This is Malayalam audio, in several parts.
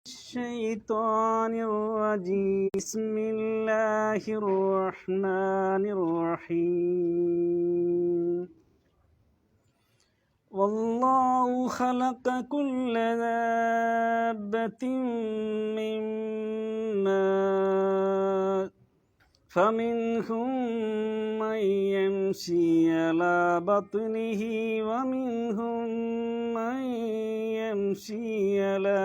الشيطان الرجيم بسم الله الرحمن الرحيم والله خلق كل دابة من ماء فمنهم من يمشي على بطنه ومنهم من يمشي على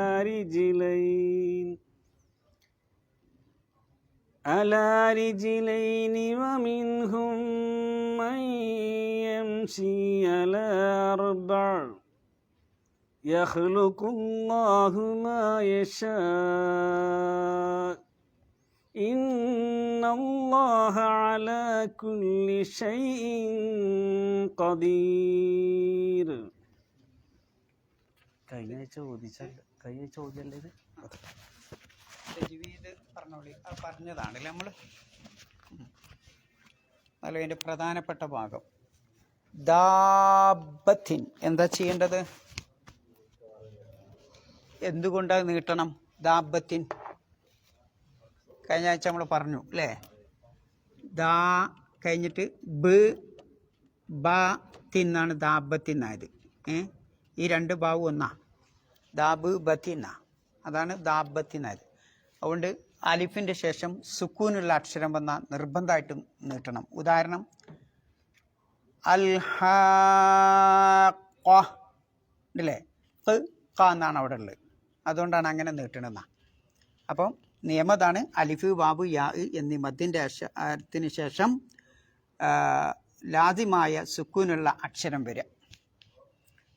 رجلين ومنهم من يمشي على أربع يخلق الله ما يشاء إن الله على كل شيء قدير. കഴിഞ്ഞ ചോദ്യമല്ലേ ഇത്? പറഞ്ഞതാണ് നമ്മൾ. അതിൻ്റെ പ്രധാനപ്പെട്ട ഭാഗം ദാബത്തിൻ എന്താ ചെയ്യേണ്ടത്? എന്തുകൊണ്ടത് നീട്ടണം? ദാബത്തിൻ കഴിഞ്ഞ ആഴ്ച നമ്മൾ പറഞ്ഞു അല്ലേ? ദാ കഴിഞ്ഞിട്ട് ബ് ബ തിന്നാണ് ദാബത്തിന്നായത്. ഈ രണ്ട് ബാവും ഒന്നാ, ദാബ് ബത്തിന്ന, അതാണ് ദാബത്തിന്നായത്. അതുകൊണ്ട് അലിഫിൻ്റെ ശേഷം സുക്കൂനുള്ള അക്ഷരം വന്നാൽ നിർബന്ധമായിട്ടും നീട്ടണം. ഉദാഹരണം അല്ലേ, ക എന്നാണ് അവിടെ ഉള്ളത്, അതുകൊണ്ടാണ് അങ്ങനെ നീട്ടണമെന്ന. അപ്പം നിയമതാണ് അലിഫ് ബാബു യാ എന്നീ മദ്ദിൻ്റെ അക്ഷരത്തിന് ശേഷം ലാസിമായ സുക്കൂനുള്ള അക്ഷരം വരിക.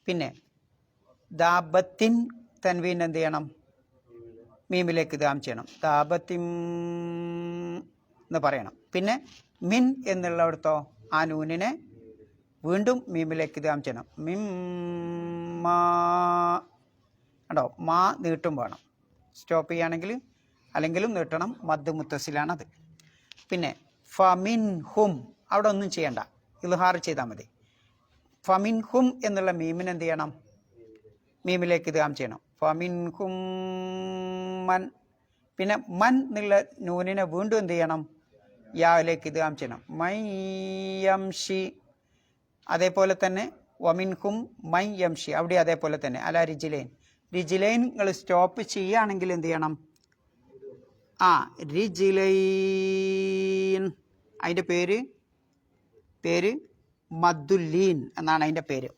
പിന്നെ ദാബത്തിൻ തൻവീൻ എന്ത് ചെയ്യണം? മീമിലേക്ക് ഇദ്ഗാം ചെയ്യണം. ദാബത്തിൻ എന്ന് പറയണം. പിന്നെ മിൻ എന്നുള്ളിടത്തോ ആ നൂനിനെ വീണ്ടും മീമിലേക്ക് ഇദ്ഗാം ചെയ്യണം. മിമ്മാ കണ്ടോ, മാ നീട്ടും വേണം. സ്റ്റോപ്പ് ചെയ്യുകയാണെങ്കിൽ അല്ലെങ്കിലും നീട്ടണം. മദ് മുത്തസിലാണത്. പിന്നെ ഫമിൻ ഹും അവിടെ ഒന്നും ചെയ്യണ്ട, ഇൽഹാർ ചെയ്താൽ മതി. ഫമിൻ ഹും എന്നുള്ള മീമിന് എന്ത് ചെയ്യണം? മീമിലേക്ക് ഇദ്ഗാം ചെയ്യണം. ഫമിൻ ഹും മൻ. പിന്നെ മൻ എന്നുള്ള നൂനിനെ വീണ്ടും എന്ത് ചെയ്യണം? യാലേക്ക് ഇദ്ഗാം ചെയ്യണം. മൈ യംഷി. അതേപോലെ തന്നെ വമിൻ ഹും മൈ യംഷി, അവിടെ അതേപോലെ തന്നെ അല റിജിലൈൻ. റിജിലൈൻ നിങ്ങൾ സ്റ്റോപ്പ് ചെയ്യുകയാണെങ്കിൽ എന്ത് ചെയ്യണം? റിജിലൈൻ. അതിൻ്റെ പേര് മദ്ദുലീൻ എന്നാണ് അതിൻ്റെ പേര്.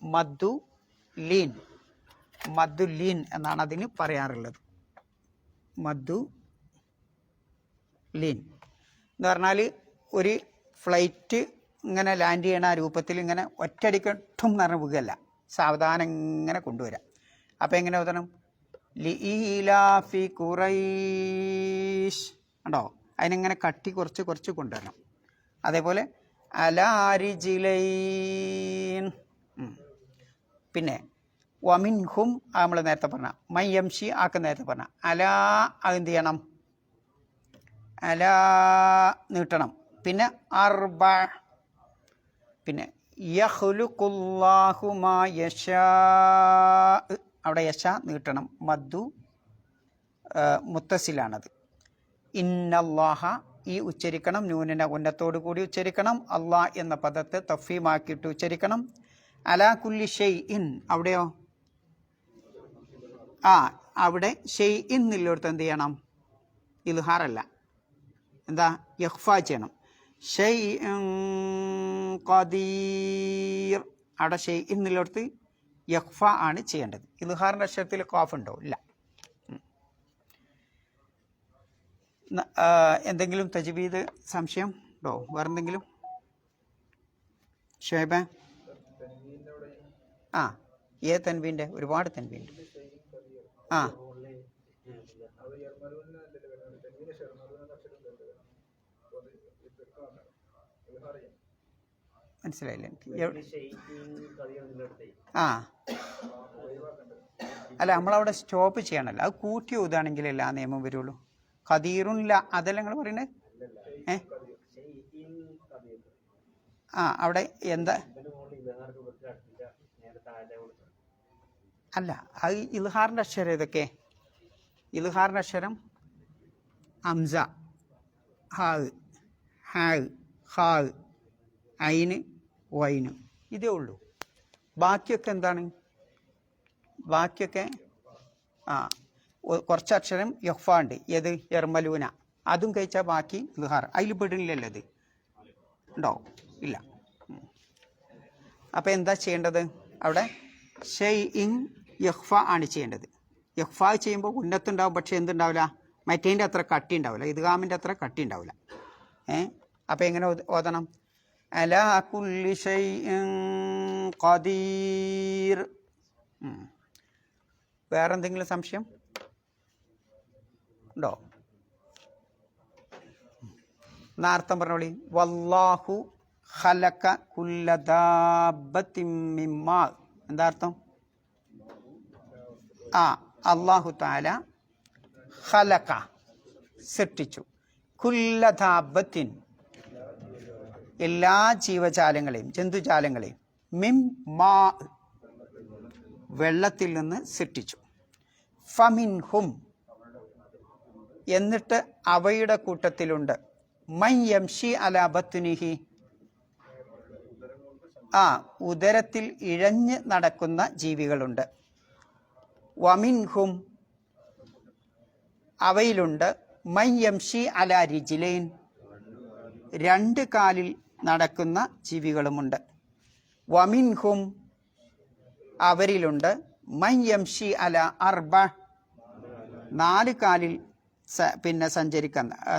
മദ്ദുലീൻ എന്നാണ് അതിന് പറയാറുള്ളത്. മദ്ദുലീൻ എന്ന് പറഞ്ഞാൽ ഒരു ഫ്ലൈറ്റ് ഇങ്ങനെ ലാൻഡ് ചെയ്യണ ആ രൂപത്തിൽ ഇങ്ങനെ ഒറ്റയടിക്കട്ടും എന്ന് പറഞ്ഞ വീകല്ല, സാവധാനം ഇങ്ങനെ കൊണ്ടുവരാം. അപ്പം എങ്ങനെ ഓതണം? ലീലാഫി ഖുറൈശ് ഉണ്ടോ, അതിനെങ്ങനെ കട്ടി കുറച്ച് കൊണ്ടുവരണം. അതേപോലെ അലാരിജിലൈൻ. പിന്നെ വമിൻഹും നമ്മൾ നേരത്തെ പറഞ്ഞ മൈ യംഷി ആക്ക് നേരത്തെ പറഞ്ഞ അലാ, അതെന്ത് ചെയ്യണം? അലാ നീട്ടണം. പിന്നെ അർബ. പിന്നെ യഖ്ലുഖുല്ലാഹു മാ യശാ, അവിടെ യശ നീട്ടണം. മദ്ദു മുത്തസിലാണത്. ഇന്നല്ലാഹ, ഈ ഉച്ചരിക്കണം, നൂനിനെ ഉന്നത്തോടു കൂടി ഉച്ചരിക്കണം. അള്ളാഹ് എന്ന പദത്തെ തഫീമാക്കിയിട്ട് ഉച്ചരിക്കണം. അലാ കുല്ലി ഷൈഇൻ, അവിടെയോ അവിടെ ഷൈഇൻ എന്നുള്ളിടത്ത് എന്ത് ചെയ്യണം? ഇൽഹാറല്ല, എന്താ? യഖ്ഫ ചെയ്യണം. ഷൈഇൻ ഖദീർ, അവിടെ ഷൈഇൻ എന്നുള്ളിടത്ത് യഖ്ഫ ആണ് ചെയ്യേണ്ടത്. ഇൽഹാറിൻ്റെ അക്ഷരത്തിൽ ഖാഫ് ഉണ്ടോ? ഇല്ല. എന്തെങ്കിലും തജ്വീദ് സംശയം ഉണ്ടോ? വേറെന്തെങ്കിലും? ഷുഹൈബ? തൻവീൻ്റെ ഒരുപാട് തൻവീൻ്റെ. മനസ്സിലായില്ല എനിക്ക്. അല്ല, നമ്മളവിടെ സ്റ്റോപ്പ് ചെയ്യണമല്ലോ, അത് കൂട്ടി ഓതുകയാണെങ്കിലല്ല ആ നിയമം വരുള്ളൂ. ഖദീറുല്ല അതല്ല നിങ്ങൾ പറയുന്നത്. അവിടെ എന്താ? അല്ല, അത് ഇൽഹാറിൻ്റെ അക്ഷരം ഇതൊക്കെ ഇദ്ഹാറിൻ്റെ അക്ഷരം ഹംസ, ഹ, ഹ, ഹ, ഐന്, വൈന്, ഇതേ ഉള്ളൂ. ബാക്കിയൊക്കെ എന്താണ്? ബാക്കിയൊക്കെ കുറച്ച് അക്ഷരം യഹ്ഫ ഉണ്ട്. ഏത്? എർമലൂന. അതും കഴിച്ചാൽ ബാക്കി ഇദ്ഹാർ. അതിൽ പെടില്ലല്ലോ ഇത്. ഉണ്ടോ? ഇല്ല. അപ്പം എന്താ ചെയ്യേണ്ടത്? അവിടെ ഷൈഇൻ യഹ്ഫ ആണ് ചെയ്യേണ്ടത്. യഹ്ഫ ചെയ്യുമ്പോൾ ഉന്നത്തുണ്ടാവും, പക്ഷെ എന്തുണ്ടാവില്ല? മറ്റേതിൻ്റെ അത്ര കട്ടി ഉണ്ടാവില്ല, ഇദ്ഗാമിൻ്റെ അത്ര കട്ടി ഉണ്ടാവില്ല. അപ്പം എങ്ങനെ ഓതണം? അലാ കുല്ലി ഷൈഇൻ ഖദീർ. വേറെന്തെങ്കിലും സംശയം ഉണ്ടോ? എന്നാർത്ഥം പറഞ്ഞോളി. വല്ലാഹു ഖലഖ കുല്ല ദാബത്തിൻ മിമ്മാ. എന്താ അർത്ഥം? അല്ലാഹു തആല ഖലഖ സൃഷ്ടിച്ചു, കുല്ല ദാബത്തിൻ എല്ലാ ജീവജാലങ്ങളെയും ജന്തുജാലങ്ങളെയും, മിമ്മാ വെള്ളത്തിൽ നിന്ന് സൃഷ്ടിച്ചു. ഫമിൻഹും എന്നിട്ട് അവയുടെ കൂട്ടത്തിലുണ്ട് മൻ യംഷി അലാ ബത്നിഹി ഉദരത്തിൽ ഇഴഞ്ഞ് നടക്കുന്ന ജീവികളുണ്ട്. വമിൻഹും അവയിലുണ്ട് മൻ യംഷി അലാ റിജ്ലൈൻ രണ്ട് കാലിൽ നടക്കുന്ന ജീവികളുമുണ്ട്. വമിൻഹും അവരിലുണ്ട് മൻ യംഷി അലാ അർബ നാല് കാലിൽ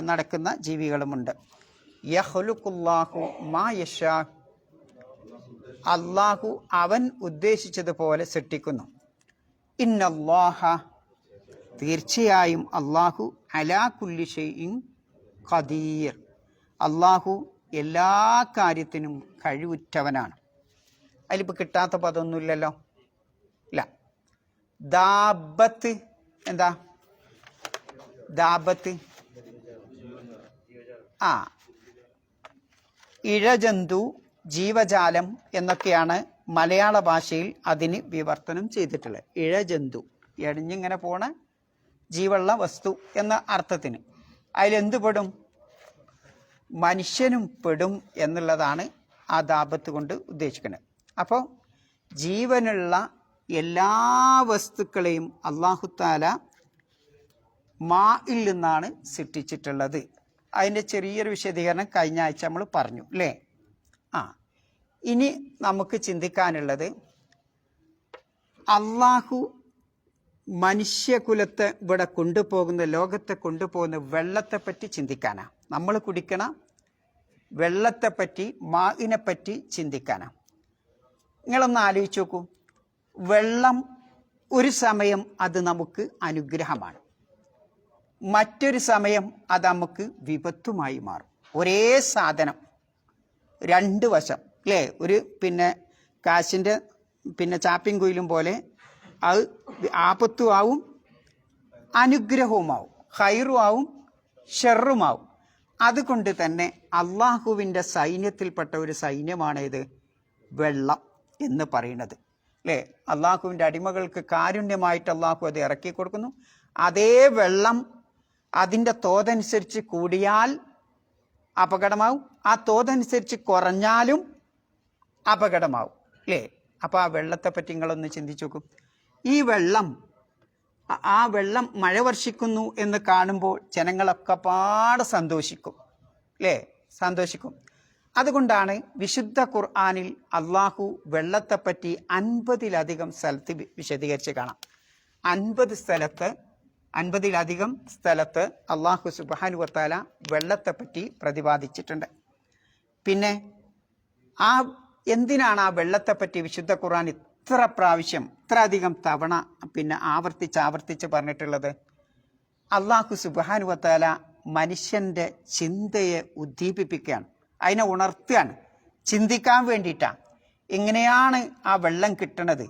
നടക്കുന്ന ജീവികളുമുണ്ട്. യഖ്ലുഖുല്ലാഹു മാ യശാ അല്ലാഹു അവൻ ഉദ്ദേശിച്ചതുപോലെ സൃഷ്ടിക്കുന്നു. ഇന്നല്ലാഹ തീർച്ചയായും അല്ലാഹു അലാ കുല്ലി ഷൈഇൻ ഖദീർ അല്ലാഹു എല്ലാ കാര്യത്തിനും കഴിവുറ്റവനാണ്. അതിലിപ്പോൾ കിട്ടാത്ത പദമൊന്നുമില്ലല്ലോ. ഇല്ല. ദാബത്ത് എന്താ? ദാബത്ത് ഇഴജന്തു, ജീവജാലം എന്നൊക്കെയാണ് മലയാള ഭാഷയിൽ അതിന് വിവർത്തനം ചെയ്തിട്ടുള്ളത്. ഇഴജന്തു എഴിഞ്ഞിങ്ങനെ പോണ ജീവുള്ള വസ്തു എന്ന അർത്ഥത്തിന്. അതിലെന്ത് പെടും? മനുഷ്യനും പെടും എന്നുള്ളതാണ് ആ ദാബത്ത് കൊണ്ട് ഉദ്ദേശിക്കുന്നത്. അപ്പോൾ ജീവനുള്ള എല്ലാ വസ്തുക്കളെയും അല്ലാഹു തആല മായിൽ നിന്നാണ് സൃഷ്ടിച്ചിട്ടുള്ളത്. അതിൻ്റെ ചെറിയൊരു വിശദീകരണം കഴിഞ്ഞ ആഴ്ച നമ്മൾ പറഞ്ഞു അല്ലേ? ഇനി നമുക്ക് ചിന്തിക്കാനുള്ളത് അല്ലാഹു മനുഷ്യകുലത്തെ ഇവിടെ കൊണ്ടുപോകുന്ന, ലോകത്തെ കൊണ്ടുപോകുന്ന വെള്ളത്തെപ്പറ്റി ചിന്തിക്കാനാണ്. നമ്മൾ കുടിക്കണ വെള്ളത്തെപ്പറ്റി, മാഇനെപ്പറ്റി ചിന്തിക്കാനാണ്. നിങ്ങളൊന്ന് ആലോചിച്ച് നോക്കൂ. വെള്ളം ഒരു സമയം അത് നമുക്ക് അനുഗ്രഹമാണ്, മറ്റൊരു സമയം അത് നമുക്ക് വിപത്തുമായി മാറും. ഒരേ സാധനം രണ്ട് വശം അല്ലേ? ഒരു കാശിൻ്റെ ചാപ്പിൻ കുയിലും പോലെ അത് ആപത്തും ആവും അനുഗ്രഹവുമാവും, ഖൈറും ആവും ഷെറുമാവും. അതുകൊണ്ട് തന്നെ അള്ളാഹുവിൻ്റെ സൈന്യത്തിൽപ്പെട്ട ഒരു സൈന്യമാണ് ഇത് വെള്ളം എന്ന് പറയുന്നത് അല്ലേ? അള്ളാഹുവിൻ്റെ അടിമകൾക്ക് കാരുണ്യമായിട്ട് അള്ളാഹു അത് ഇറക്കി കൊടുക്കുന്നു. അതേ വെള്ളം അതിൻ്റെ തോതനുസരിച്ച് കൂടിയാൽ അപകടമാവും, ആ തോതനുസരിച്ച് കുറഞ്ഞാലും അപകടമാവും അല്ലേ? അപ്പോൾ ആ വെള്ളത്തെപ്പറ്റി നിങ്ങളൊന്ന് ചിന്തിച്ചു നോക്കും. ഈ വെള്ളം, ആ വെള്ളം മഴ വർഷിക്കുന്നു എന്ന് കാണുമ്പോൾ ജനങ്ങളൊക്കെ പാടെ സന്തോഷിക്കും അല്ലേ? സന്തോഷിക്കും. അതുകൊണ്ടാണ് വിശുദ്ധ ഖുർആനിൽ അള്ളാഹു വെള്ളത്തെപ്പറ്റി 50-ലധികം സ്ഥലത്ത് വിശദീകരിച്ച് കാണാം. 50-ലധികം സ്ഥലത്ത് അള്ളാഹു സുബ്ഹാനഹു വ തആല വെള്ളത്തെപ്പറ്റി പ്രതിപാദിച്ചിട്ടുണ്ട്. പിന്നെ എന്തിനാണ് ആ വെള്ളത്തെപ്പറ്റി വിശുദ്ധ ഖുർആൻ ഇത്ര പ്രാവശ്യം, ഇത്ര അധികം തവണ ആവർത്തിച്ച് പറഞ്ഞിട്ടുള്ളത്? അള്ളാഹു സുബ്ഹാനഹു വ തആല മനുഷ്യൻ്റെ ചിന്തയെ ഉദ്ദീപിപ്പിക്കുകയാണ്, അതിനെ ഉണർത്തുകയാണ്, ചിന്തിക്കാൻ വേണ്ടിയിട്ടാണ്. എങ്ങനെയാണ് ആ വെള്ളം കിട്ടണത്,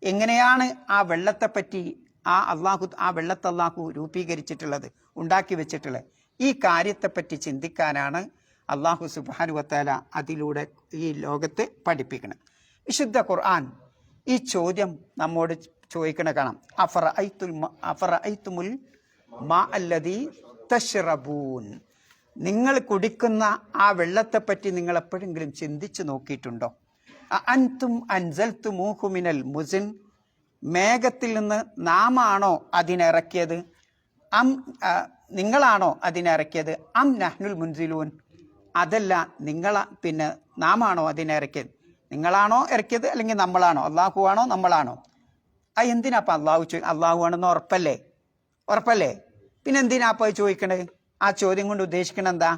എങ്ങനെയാണ് ആ വെള്ളത്തെപ്പറ്റി ആ വെള്ളത്തെ അള്ളാഹു രൂപീകരിച്ചിട്ടുള്ളത്, ഉണ്ടാക്കി വെച്ചിട്ടുള്ളത്, ഈ കാര്യത്തെപ്പറ്റി ചിന്തിക്കാനാണ് അള്ളാഹു സുബ്ഹാനഹു വ തആല അതിലൂടെ ഈ ലോകത്തെ പഠിപ്പിക്കണം. വിശുദ്ധ ഖുർആൻ ഈ ചോദ്യം നമ്മോട് ചോദിക്കണ കാണാം. അഫറഅയ്തുമുൽ മാ അല്ലദീ തശ്റബൂൻ, നിങ്ങൾ കുടിക്കുന്ന ആ വെള്ളത്തെപ്പറ്റി നിങ്ങൾ എപ്പോഴെങ്കിലും ചിന്തിച്ചു നോക്കിയിട്ടുണ്ടോ? അൻതും അൻസൽതുമൂഹു മിനൽ മുസിൻ, മേഘത്തിൽ നിന്ന് നാമാണോ അതിനിറക്കിയത്? നിങ്ങളാണോ അതിനിറക്കിയത്? അം നഹ്നുൽ മുൻസിലൂൻ, അതല്ല നാമാണോ അതിനിറക്കിയത്? നിങ്ങളാണോ ഇറക്കിയത് അല്ലെങ്കിൽ നമ്മളാണോ? അള്ളാഹു ആണോ നമ്മളാണോ? എന്തിനാപ്പം അള്ളാഹു ആണെന്ന് ഉറപ്പല്ലേ? പിന്നെ എന്തിനാപ്പം ചോദിക്കണേ? ആ ചോദ്യം കൊണ്ട് ഉദ്ദേശിക്കണത് എന്താ?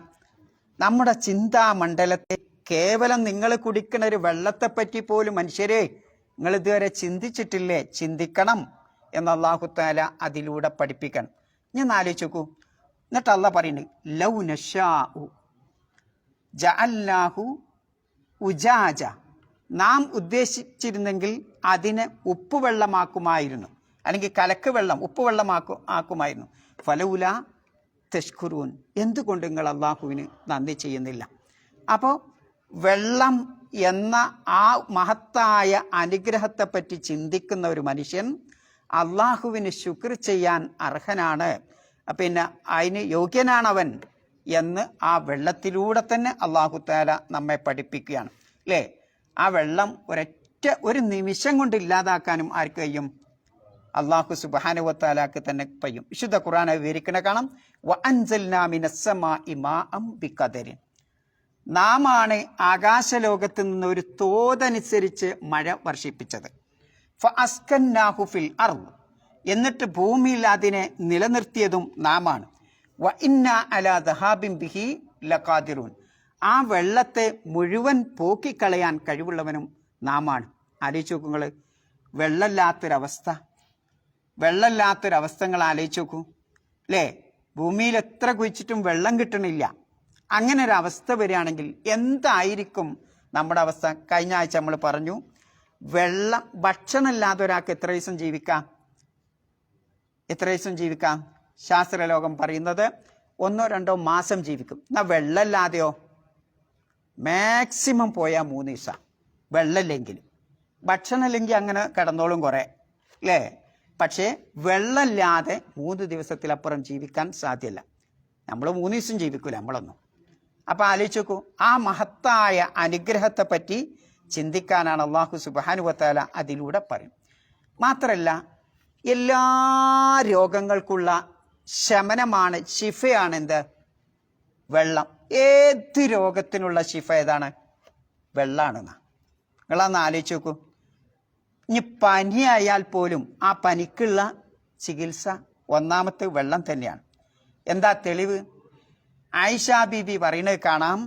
നമ്മുടെ ചിന്താമണ്ഡലത്തെ കേവലം നിങ്ങൾ കുടിക്കുന്ന ഒരു വെള്ളത്തെപ്പറ്റി പോലും മനുഷ്യരെ നിങ്ങൾ ഇതുവരെ ചിന്തിച്ചിട്ടില്ലേ? ചിന്തിക്കണം എന്ന് അല്ലാഹു തആല അതിലൂടെ പഠിപ്പിക്കണം. ഞാൻ ആലോചിച്ച് നോക്കൂ. എന്നിട്ട് അള്ളാഹ് പറയുന്നുണ്ട്, ലൗ നശാഉ ജഅൽനാഹു ഉജാജ, നാം ഉദ്ദേശിച്ചിരുന്നെങ്കിൽ അതിനെ ഉപ്പുവെള്ളമാക്കുമായിരുന്നു, അല്ലെങ്കിൽ കലക്ക് വെള്ളം ഉപ്പുവെള്ളമാക്കുമായിരുന്നു. ഫലൗല തഷ്കുറൂൻ, എന്തുകൊണ്ട് നിങ്ങൾ അള്ളാഹുവിന് നന്ദി ചെയ്യുന്നില്ല? അപ്പോൾ വെള്ളം എന്ന ആ മഹത്തായ അനുഗ്രഹത്തെപ്പറ്റി ചിന്തിക്കുന്ന ഒരു മനുഷ്യൻ അള്ളാഹുവിന് ശുക്ർ ചെയ്യാൻ അർഹനാണ്, പിന്നെ അതിന് യോഗ്യനാണവൻ എന്ന് ആ വെള്ളത്തിലൂടെ തന്നെ അള്ളാഹു തആല നമ്മെ പഠിപ്പിക്കുകയാണ്, അല്ലേ? ആ വെള്ളം ഒരു നിമിഷം കൊണ്ട് ഇല്ലാതാക്കാനും ആർക്ക് കഴിയും? അള്ളാഹു സുബ്ഹാനഹു വ തആലക്ക് തന്നെ കഴിയും. വിശുദ്ധ ഖുർആൻ വിവരിക്കണ കാണാം, വഅൻസൽനാ മിനസ്സമാഇ മാഅൻ ബിഖദരിൻ, നാം ആണ് ആകാശലോകത്ത് നിന്ന് ഒരു തോതനുസരിച്ച് മഴ വർഷിപ്പിച്ചത്. ഫഅസ്കന്നാഹു ഫിൽ അർദ്, എന്നിട്ട് ഭൂമിയിൽ അതിനെ നിലനിർത്തിയതും നാമാണ്. വ ഇന്ന അലാ ദഹാബിൻ ബിഹി ലഖാദിറൂൻ, ആ വെള്ളത്തെ മുഴുവൻ പോക്കിക്കളയാൻ കഴിവുള്ളവനും നാമാണ്. ആലോചിച്ച് നോക്കൂ നിങ്ങൾ, വെള്ളമില്ലാത്തൊരവസ്ഥകൾ ആലോചിച്ച് നോക്കൂ, അല്ലേ? ഭൂമിയിൽ എത്ര കുഴിച്ചിട്ടും വെള്ളം കിട്ടണില്ല. അങ്ങനെ ഒരു അവസ്ഥ വരികയാണെങ്കിൽ എന്തായിരിക്കും നമ്മുടെ അവസ്ഥ? കഴിഞ്ഞ ആഴ്ച നമ്മൾ പറഞ്ഞു, ഭക്ഷണമില്ലാതെ ഒരാൾക്ക് എത്ര ദിവസം ജീവിക്കാം? ശാസ്ത്രലോകം പറയുന്നത് 1-2 മാസം ജീവിക്കും. എന്നാൽ വെള്ളമില്ലാതെയോ? മാക്സിമം പോയാൽ 3 ദിവസം. വെള്ളമില്ലെങ്കിൽ, ഭക്ഷണമില്ലെങ്കിൽ അങ്ങനെ കിടന്നോളും കുറേ, അല്ലേ? പക്ഷേ വെള്ളമില്ലാതെ 3 ദിവസത്തിലപ്പുറം ജീവിക്കാൻ സാധ്യമല്ല. നമ്മൾ 3 ദിവസം ജീവിക്കൂല നമ്മളൊന്നും. അപ്പം ആലോചിച്ച് നോക്കൂ, ആ മഹത്തായ അനുഗ്രഹത്തെ പറ്റി ചിന്തിക്കാനാണ് അല്ലാഹു സുബ്ഹാനഹു വ തആല അതിലൂടെ പറയും. മാത്രമല്ല, എല്ലാ രോഗങ്ങൾക്കുള്ള ശമനമാണ്, ശിഫയാണ് എന്ത്? വെള്ളം. ഏത് രോഗത്തിനുള്ള ശിഫ ഏതാണ്? വെള്ളമാണെന്നാ. നിങ്ങളൊന്ന് ആലോചിച്ച് നോക്കൂ. ഇനി പനിയായാൽ പോലും ആ പനിക്കുള്ള ചികിത്സ ഒന്നാമത്തെ വെള്ളം തന്നെയാണ്. എന്താ തെളിവ്? ആയിഷ ബീബി പറയുന്നത് കാണാം,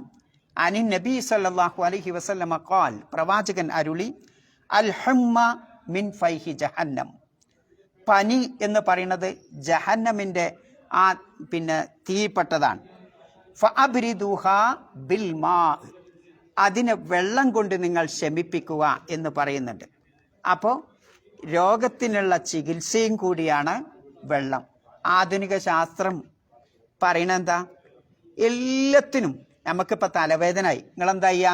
അനി നബി സല്ലല്ലാഹു അലൈഹി വസല്ലമ ഖാൽ, പ്രവാചകൻ അരുളി, അൽ ഹുമ്മ മിൻ ഫൈഹി ജഹന്നം, പനി എന്ന് പറയുന്നത് ജഹന്നമിൻ്റെ ആ തീപ്പെട്ടതാണ്. ഫഅബ്രിദുഹ ബിൽ മാ, അതിനെ വെള്ളം കൊണ്ട് നിങ്ങൾ ശമിപ്പിക്കുക എന്ന് പറയുന്നുണ്ട്. അപ്പോൾ രോഗത്തിനുള്ള ചികിത്സയും കൂടിയാണ് വെള്ളം. ആധുനിക ശാസ്ത്രം പറയണെന്താ? എല്ലാത്തിനും. നമുക്കിപ്പോൾ തലവേദനയായി, നിങ്ങളെന്താ ചെയ്യുക?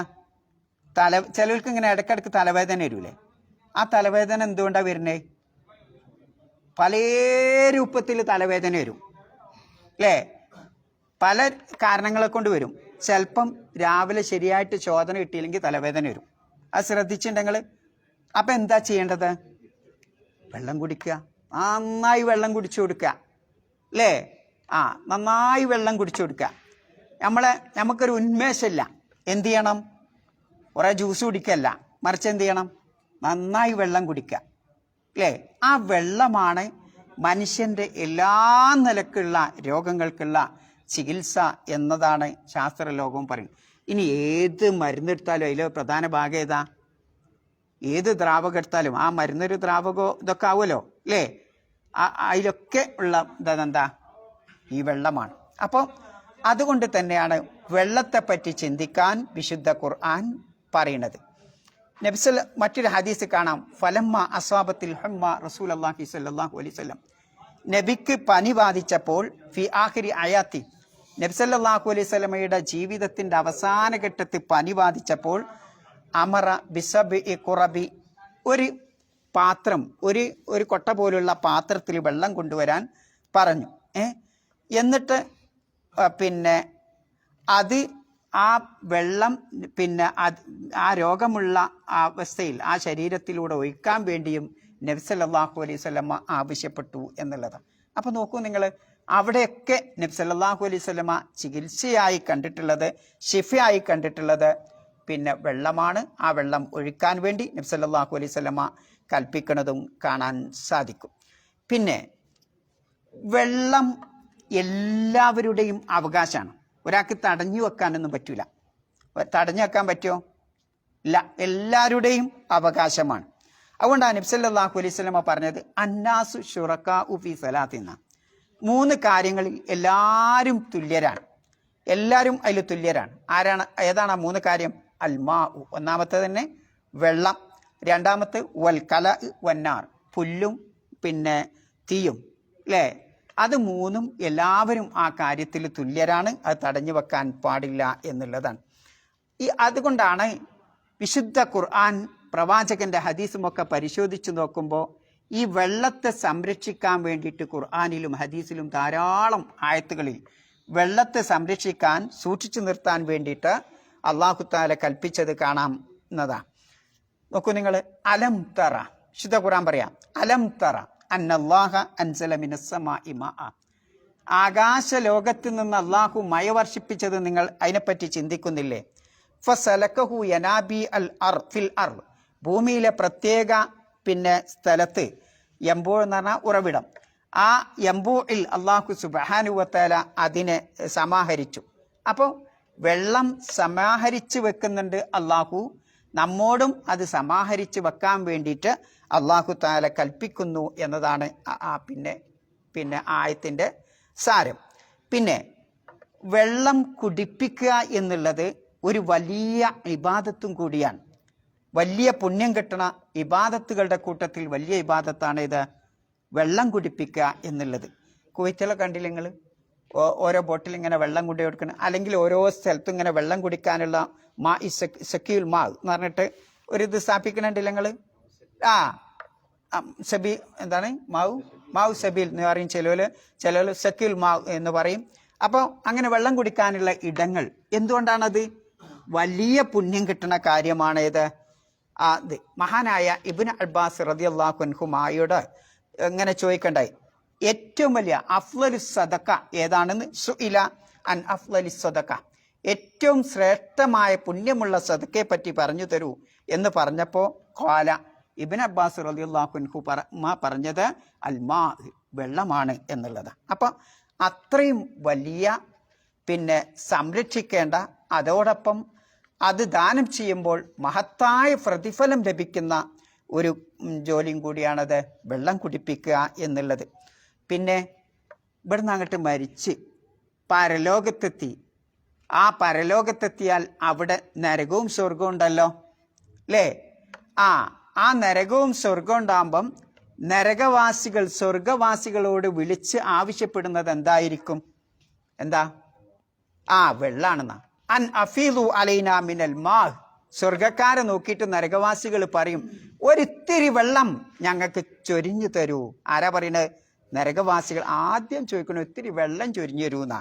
ചിലർക്ക് ഇങ്ങനെ ഇടയ്ക്കിടയ്ക്ക് തലവേദന വരൂലേ? ആ തലവേദന എന്തുകൊണ്ടാണ് വരുന്നത്? പല രൂപത്തിൽ തലവേദന വരും, അല്ലേ? പല കാരണങ്ങളെ കൊണ്ട് വരും. ചിലപ്പം രാവിലെ ശരിയായിട്ട് ചോദന കിട്ടിയില്ലെങ്കിൽ തലവേദന വരും. അത് ശ്രദ്ധിച്ചിട്ടുണ്ടെങ്കിൽ. അപ്പം എന്താ ചെയ്യേണ്ടത്? വെള്ളം കുടിക്കുക, നന്നായി വെള്ളം കുടിച്ചു കൊടുക്കുക, അല്ലേ? നന്നായി വെള്ളം കുടിച്ചു കൊടുക്കുക. നമുക്കൊരു ഉന്മേഷമില്ല, എന്ത് ചെയ്യണം? കുറേ ജ്യൂസ് കുടിക്കല്ല, മറിച്ച് എന്ത് ചെയ്യണം? നന്നായി വെള്ളം കുടിക്കുക, അല്ലേ? ആ വെള്ളമാണ് മനുഷ്യൻ്റെ എല്ലാ നിലക്കുള്ള രോഗങ്ങൾക്കുള്ള ചികിത്സ എന്നതാണ് ശാസ്ത്രലോകവും പറയുന്നത്. ഇനി ഏത് മരുന്നെടുത്താലും അതിൽ പ്രധാന ഭാഗം ഏതാ? ഏത് ദ്രാവകം എടുത്താലും ആ മരുന്നൊരു ദ്രാവകമോ ഇതൊക്കെ ആവുമല്ലോ, അല്ലേ? അതിലൊക്കെ ഉള്ള എന്താ? ഈ വെള്ളമാണ്. അപ്പോൾ അതുകൊണ്ട് തന്നെയാണ് വെള്ളത്തെപ്പറ്റി ചിന്തിക്കാൻ വിശുദ്ധ ഖുർആൻ പറയുന്നത്. നബിസൽ മറ്റൊരു ഹദീസ് കാണാം, ഫലമ്മ അസ്വാബത്തിൽ ഹുമ്മ റസൂലുള്ളാഹി സ്വല്ലല്ലാഹു അലൈഹി വസല്ലം, നബിക്ക് പനി ബാധിച്ചപ്പോൾ ഫി ആഖിരി അയാത്തി, നബി സല്ലല്ലാഹു അലൈഹി വസല്ലമയുടെ ജീവിതത്തിൻ്റെ അവസാന ഘട്ടത്തിൽ പനി ബാധിച്ചപ്പോൾ അമറ ബിസബി ഖുറബി, ഒരു പാത്രം, ഒരു കൊട്ട പോലുള്ള പാത്രത്തിൽ വെള്ളം കൊണ്ടുവരാൻ പറഞ്ഞു. എന്നിട്ട് പിന്നെ അത് ആ വെള്ളം പിന്നെ ആ രോഗമുള്ള അവസ്ഥയിൽ ആ ശരീരത്തിലൂടെ ഒഴിക്കാൻ വേണ്ടിയും നബി സല്ലല്ലാഹു അലൈഹി വസല്ലമ ആവശ്യപ്പെട്ടു എന്നുള്ളതാണ്. അപ്പോൾ നോക്കൂ നിങ്ങൾ, അവിടെയൊക്കെ നബി സല്ലല്ലാഹു അലൈഹി വസല്ലമ ചികിത്സയായി കണ്ടിട്ടുള്ളത്, ശിഫയായി കണ്ടിട്ടുള്ളത് പിന്നെ വെള്ളമാണ്. ആ വെള്ളം ഒഴിക്കാൻ വേണ്ടി നബി സല്ലല്ലാഹു അലൈഹി വസല്ലമ കൽപ്പിക്കുന്നതും കാണാൻ സാധിക്കും. പിന്നെ വെള്ളം എല്ലാവരുടെയും അവകാശമാണ്. ഒരാൾക്ക് തടഞ്ഞു വെക്കാനൊന്നും പറ്റൂല. തടഞ്ഞു വെക്കാൻ പറ്റുമോ? ഇല്ല, എല്ലാവരുടെയും അവകാശമാണ്. അതുകൊണ്ടാണ് നബി സല്ലല്ലാഹു അലൈഹി വസല്ലമ പറഞ്ഞത് അന്നാസു ശുറകാഉ ഫീ സലാത്തിന. 3 കാര്യങ്ങളിൽ എല്ലാവരും തുല്യരാണ്. എല്ലാവരും അതിൽ തുല്യരാണ്. ഏതാണ് ആ 3 കാര്യം? അൽമാ, ഒന്നാമത്തെ തന്നെ വെള്ളം. രണ്ടാമത്തെ വൽ കല വന്നാർ, പുല്ലും പിന്നെ തീയും, അല്ലേ? അത് 3ഉം എല്ലാവരും ആ കാര്യത്തിൽ തുല്യരാണ്. അത് തടഞ്ഞു വെക്കാൻ പാടില്ല എന്നുള്ളതാണ്. അതുകൊണ്ടാണ് വിശുദ്ധ ഖുർആൻ പ്രവാചകന്റെ ഹദീസുമൊക്കെ പരിശോധിച്ച് നോക്കുമ്പോൾ ഈ വെള്ളത്തെ സംരക്ഷിക്കാൻ വേണ്ടിയിട്ട് ഖുർആനിലും ഹദീസിലും ധാരാളം ആയത്തുകളിൽ വെള്ളത്തെ സംരക്ഷിക്കാൻ, സൂക്ഷിച്ചു നിർത്താൻ വേണ്ടിയിട്ട് അല്ലാഹു തആല കൽപ്പിച്ചത് കാണാവുന്നതാണ്. നോക്കൂ നിങ്ങൾ, അലം തറ, വിശുദ്ധ ഖുർആൻ പറയാം, അലം തറ അന്നല്ലാഹ അൻസല മിനസ് സമാഇ മാഅ. ആകാശ ലോകത്ത് നിന്ന് അല്ലാഹു മഴ വർഷിപ്പിച്ചത് നിങ്ങൾ അതിനെപ്പറ്റി ചിന്തിക്കുന്നില്ലേ? ഫസലക്കഹു യനാബി അൽ അർ ഫിൽ അർ, ഭൂമിയിലെ പ്രത്യേക പിന്നെ സ്ഥലത്ത്, യംബൂ എന്ന് പറഞ്ഞാൽ ഉറവിടം, ആ യംബൂയിൽ അല്ലാഹു സുബ്ഹാനഹു വ തആല അതിനെ സമാഹരിച്ചു. അപ്പോൾ വെള്ളം സമാഹരിച്ച് വെക്കുന്നുണ്ട് അല്ലാഹു. നമ്മോടും അത് സമാഹരിച്ച് വെക്കാൻ വേണ്ടിയിട്ട് അല്ലാഹു തആല കൽപ്പിക്കുന്നു എന്നതാണ് പിന്നെ ആയത്തിൻ്റെ സാരം. പിന്നെ വെള്ളം കുടിപ്പിക്കുക എന്നുള്ളത് ഒരു വലിയ ഇബാദത്തും കൂടിയാണ്. വലിയ പുണ്യം കിട്ടണ ഇബാദത്തുകളുടെ കൂട്ടത്തിൽ വലിയ ഇബാദത്താണ് ഇത്, വെള്ളം കുടിപ്പിക്കുക എന്നുള്ളത്. കുവൈറ്റിലെ കണ്ടില്ല നിങ്ങൾ, ഓരോ ബോട്ടിൽ ഇങ്ങനെ വെള്ളം കൊണ്ടു കൊടുക്കണം, അല്ലെങ്കിൽ ഓരോ സ്ഥലത്തും ഇങ്ങനെ വെള്ളം കുടിക്കാനുള്ള സക്കിയുൽ മാ എന്ന് പറഞ്ഞിട്ട് ഒരു ഇത് സ്ഥാപിക്കണുണ്ടല്ലോ നിങ്ങൾ. സബി എന്താണ് മാവ് സബീൽ എന്ന് പറയും, ചിലർ സക്കിയുൽ മാവ് എന്ന് പറയും. അപ്പോൾ അങ്ങനെ വെള്ളം കുടിക്കാനുള്ള ഇടങ്ങൾ എന്തുകൊണ്ടാണത്? വലിയ പുണ്യം കിട്ടുന്ന കാര്യമാണ് ഇത്. മഹാനായ ഇബ്നു അബ്ബാസ് റളിയല്ലാഹു അൻഹുമായോട് ഇങ്ങനെ ചോദിക്കണ്ടായി, ഏറ്റവും വലിയ അഫ്ളലു സദഖ ഏതാണെന്ന്. സുഇല അൻ അഫ്ളലി സദഖ, ഏറ്റവും ശ്രേഷ്ഠമായ പുണ്യമുള്ള സദഖയെ പറ്റി പറഞ്ഞു തരൂ എന്ന് പറഞ്ഞപ്പോൾ ഖാല, ഇബ്നു അബ്ബാസ് റളിയല്ലാഹു അൻഹു പറഞ്ഞത് അൽമാ, വെള്ളമാണ് എന്നുള്ളത്. അപ്പം അത്രയും വലിയ പിന്നെ സംരക്ഷിക്കേണ്ട, അതോടൊപ്പം അത് ദാനം ചെയ്യുമ്പോൾ മഹത്തായ പ്രതിഫലം ലഭിക്കുന്ന ഒരു ജോലിയും കൂടിയാണത്, വെള്ളം കുടിപ്പിക്കുക എന്നുള്ളത്. പിന്നെ ഇവിടുന്ന് അങ്ങോട്ട് മരിച്ച് പരലോകത്തെത്തി, ആ പരലോകത്തെത്തിയാൽ അവിടെ നരകവും സ്വർഗവും ഉണ്ടല്ലോ, അല്ലേ? ആ നരകവും സ്വർഗവും ഉണ്ടാകുമ്പം നരകവാസികൾ സ്വർഗവാസികളോട് വിളിച്ച് ആവശ്യപ്പെടുന്നത് എന്തായിരിക്കും? എന്താ? വെള്ളാണെന്നാ. അൻ അഫീദു അലൈന മിനൽ മാ, സ്വർഗക്കാരെ നോക്കിയിട്ട് നരകവാസികൾ പറയും, ഒരിത്തിരി വെള്ളം ഞങ്ങൾക്ക് ചൊരിഞ്ഞു തരൂ. ആരാ പറയണത്? നരകവാസികൾ ആദ്യം ചോദിക്കണം, ഒത്തിരി വെള്ളം ചൊരിഞ്ഞു തരൂന്നാ.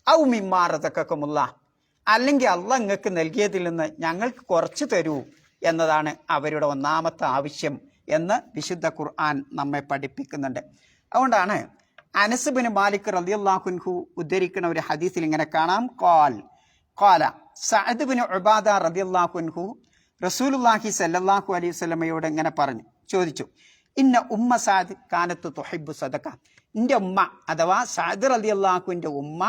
ഔ മിമ്മാറതക്കമുള്ള, അല്ലെങ്കിൽ അള്ളാഹ് നിങ്ങൾക്ക് നൽകിയതിൽ നിന്ന് ഞങ്ങൾക്ക് കുറച്ച് തരൂ എന്നതാണ് അവരുടെ ഒന്നാമത്തെ ആവശ്യം എന്ന് വിശുദ്ധ ഖുർആൻ നമ്മെ പഠിപ്പിക്കുന്നുണ്ട്. അതുകൊണ്ടാണ് അനസ് ബിൻ മാലിക് റളിയല്ലാഹു അൻഹു ഉദ്ധരിക്കുന്ന ഒരു ഹദീസിൽ ഇങ്ങനെ കാണാം, ഖാല സഅദ് ബിൻ ഉബാദ റളിയല്ലാഹു അൻഹു റസൂലുള്ളാഹി സ്വല്ലല്ലാഹു അലൈഹി വസല്ലമയോട് ഇങ്ങനെ ചോദിച്ചു, ഇന്ന ഉമ്മ സഅദ് കാനത്ത് തുഹിബ്ബു സദഖ, എൻ്റെ ഉമ്മ അഥവാ സഅദ് റളിയല്ലാഹുവിൻ്റെ ഉമ്മ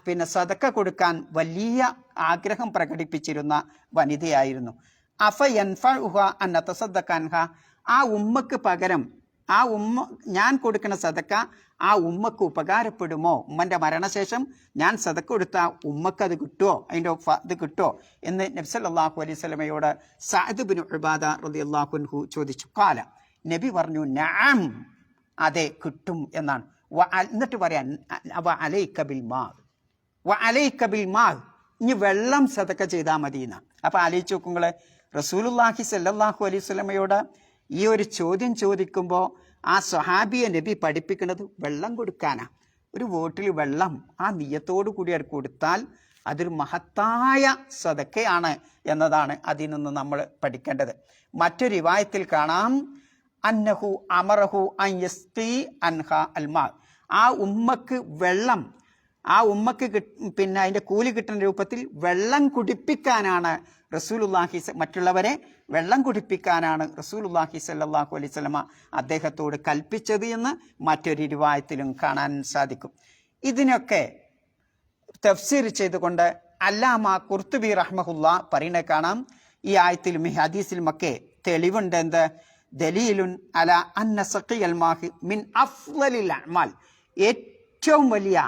പിന്നെ സദഖ കൊടുക്കാൻ വലിയ ആഗ്രഹം പ്രകടിപ്പിച്ചിരുന്ന വനിതയായിരുന്നു. അഫ യൻഫഉഹ അൻ തസദ്ദഖ അൻഹ, ആ ഉമ്മക്ക് പകരം ഞാൻ കൊടുക്കുന്ന സദക്ക ആ ഉമ്മക്ക് ഉപകാരപ്പെടുമോ? ഉമ്മൻ്റെ മരണശേഷം ഞാൻ സദക്ക കൊടുത്താൽ ഉമ്മക്ക് അത് കിട്ടുമോ, അതിൻ്റെ ഇത് കിട്ടുമോ എന്ന് നബി സല്ലല്ലാഹു അലൈഹി വസല്ലമയോട് സഅദ് ബിൻ ഉബാദ റളിയല്ലാഹു അൻഹു ചോദിച്ചു. ഖാല, നബി പറഞ്ഞു, നഅം, അതെ കിട്ടും എന്നാണ്. എന്നിട്ട് പറയാൻ അലൈക ബിൽ മാ, ഇനി വെള്ളം സദക്ക ചെയ്താൽ മതി എന്നാണ്. അപ്പം ആലോചിച്ച് നോക്കുങ്ങൾ, റസൂലുള്ളാഹി സ്വല്ലല്ലാഹു അലൈഹി വസല്ലമയോട് ഈ ഒരു ചോദ്യം ചോദിക്കുമ്പോൾ ആ സ്വഹാബിയെ നബി പഠിപ്പിക്കുന്നത് വെള്ളം കൊടുക്കാനാണ്. ഒരു ബോട്ടിൽ വെള്ളം ആ നിയ്യത്തോടു കൂടി അത് കൊടുത്താൽ അതൊരു മഹത്തായ സദക്കയാണ് എന്നതാണ് അതിൽ നിന്ന് നമ്മൾ പഠിക്കേണ്ടത്. മറ്റൊരു റിവായത്തിൽ കാണാം, അന്നഹു അമറഹു അൻ യസ്ഖി അൻഹ അൽമാ, ആ ഉമ്മക്ക് വെള്ളം, ആ ഉമ്മക്ക് പിന്നെ അതിൻ്റെ കൂലി കിട്ടുന്ന രൂപത്തിൽ വെള്ളം കുടിപ്പിക്കാനാണ് റസൂലുള്ളാഹി, മറ്റുള്ളവരെ വെള്ളം കുടിപ്പിക്കാനാണ് റസൂലുള്ളാഹി സ്വല്ലല്ലാഹു അലൈഹി വസല്ലമ അദ്ദേഹത്തോട് കൽപ്പിച്ചത് എന്ന് മറ്റൊരു റിവായത്തിലും കാണാൻ സാധിക്കും. ഇതിനൊക്കെ തഫ്സീർ ചെയ്തുകൊണ്ട് അല്ലാമ ഖുർത്തുബി റഹ്മഹുല്ലാ പറയുന്നത് കാണാം, ഈ ആയത്തിലും ഈ ഹദീസിലുമൊക്കെ തെളിവുണ്ട്. എന്ത്? ദലീലുൻ അല അന്ന സഖിയൽ മാഹി മിൻ അഫ്ളലിൽ അഅ്മാൽ, ഏറ്റവും വലിയ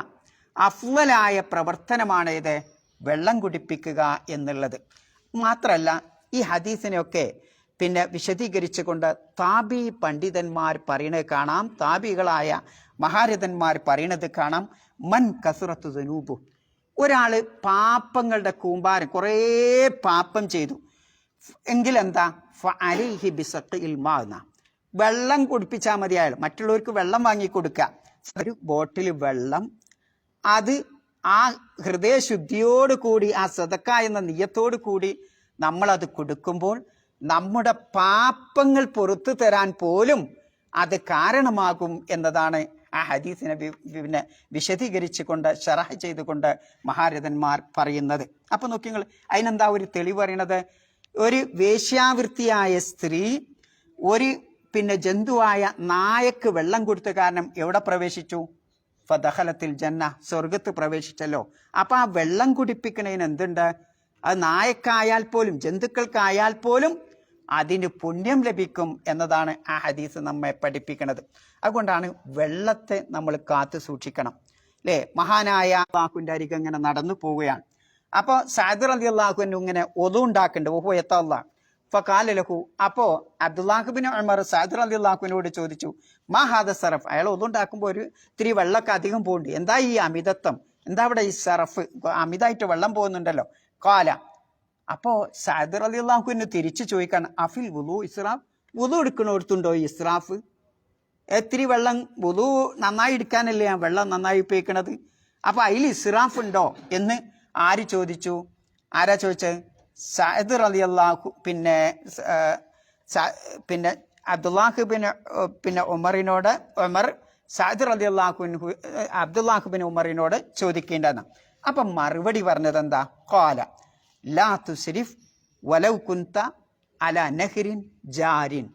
അഫ്ളലായ പ്രവർത്തനമാണ് ഇത് വെള്ളം കുടിപ്പിക്കുക എന്നുള്ളത്. മാത്രമല്ല ഈ ഹദീസിനെയൊക്കെ പിന്നെ വിശദീകരിച്ചുകൊണ്ട് താബി പണ്ഡിതന്മാർ പറയുന്നത് കാണാം, താബികളായ മഹാരഥന്മാർ പറയുന്നത് കാണാം, മൻ കസുറത്തു ദുനൂബു, ഒരാൾ പാപങ്ങളുടെ കൂമ്പാരം കുറേ പാപം ചെയ്തു എങ്കിലെന്താ, ഫഅലൈഹി ബിസഖിൽ മാ, വെള്ളം കുടിപ്പിച്ചാൽ മതി. അയാൾ മറ്റുള്ളവർക്ക് വെള്ളം വാങ്ങിക്കൊടുക്കുക. ഒരു ബോട്ടിൽ വെള്ളം, അത് ആ ഹൃദയശുദ്ധിയോട് കൂടി, ആ സദക്ക എന്ന നിയ്യത്തോടു കൂടി നമ്മളത് കൊടുക്കുമ്പോൾ നമ്മുടെ പാപങ്ങൾ പുറത്തു തരാൻ പോലും അത് കാരണമാകും എന്നതാണ് ആ ഹദീസിനെ പിന്നെ വിശദീകരിച്ചുകൊണ്ട് ഷറഹ് ചെയ്തുകൊണ്ട് മഹാരഥന്മാർ പറയുന്നത്. അപ്പൊ നോക്കി നിങ്ങൾ, അതിനെന്താ ഒരു തെളിവ് പറയണത്? ഒരു വേശ്യാവൃത്തിയായ സ്ത്രീ ഒരു പിന്നെ ജന്തുവായ നായക്ക് വെള്ളം കൊടുത്ത കാരണം എവിടെ പ്രവേശിച്ചു? ഫദഖലത്തിൽ ജന്ന, സ്വർഗത്ത് പ്രവേശിച്ചല്ലോ. അപ്പൊ ആ വെള്ളം കുടിപ്പിക്കുന്നതിന് എന്തുണ്ട്? അത് നായക്കായാൽ പോലും ജന്തുക്കൾക്കായാൽ പോലും അതിന് പുണ്യം ലഭിക്കും എന്നതാണ് ആ ഹദീസ് നമ്മെ പഠിപ്പിക്കുന്നത്. അതുകൊണ്ടാണ് വെള്ളത്തെ നമ്മൾ കാത്തു സൂക്ഷിക്കണം, അല്ലേ? മഹാനായ അള്ളാഹുവിൻ്റെ അരികെ ഇങ്ങനെ നടന്നു പോവുകയാണ്. അപ്പോൾ സഅദ് റളിയല്ലാഹു ഇങ്ങനെ ഒതു ഉണ്ടാക്കുന്നുണ്ട്. ഓഹോ എത്തല്ലാ ഫഖാല ലഹു, അപ്പോൾ അബ്ദുല്ലാഹിബ്നു ഉമർ സഅദ് റളിയല്ലാഹുവിനോട് ചോദിച്ചു, മാ ഹാദ സറഫ്, അയാൾ ഒതു ഉണ്ടാക്കുമ്പോൾ ഒരു ഇത്തിരി വെള്ളമൊക്കെ അധികം പോകുന്നുണ്ട്, എന്താ ഈ അമിതത്വം, എന്താ ഇവിടെ ഈ സറഫ്, അമിതമായിട്ട് വെള്ളം പോകുന്നുണ്ടല്ലോ. കാല, അപ്പോൾ സഅദ് റളിയല്ലാഹുവിന് തിരിച്ചു ചോദിക്കാണ്, അഫിൽ വുളു ഇസ്രാഫ്, വുളു എടുക്കണോടത്തുണ്ടോ ഈ ഇസ്രാഫ്? ഇത്തിരി വെള്ളം വുളു നന്നായി എടുക്കാനല്ലേ ഞാൻ വെള്ളം നന്നായി ഉപയോഗിക്കണത്, അപ്പോൾ അതിൽ ഇസ്രാഫ് ഉണ്ടോ എന്ന് ആര് ചോദിച്ചു? ആരാ ചോദിച്ചത്? സഅദ് റളിയല്ലാഹു പിന്നെ അബ്ദുല്ലാഹ് പിന്നെ ഉമറിനോട്, ഉമർ സഅദ് റളിയല്ലാഹു അബ്ദുല്ലാഹ് ഉമറിനോട് ചോദിക്കേണ്ടതെന്ന്. അപ്പം മറുപടി പറഞ്ഞത് എന്താ? ഖാല ലാ തുസ്രിഫ് വലൗ കുന്ത അല നഹ്രിൻ ജാരിൻ,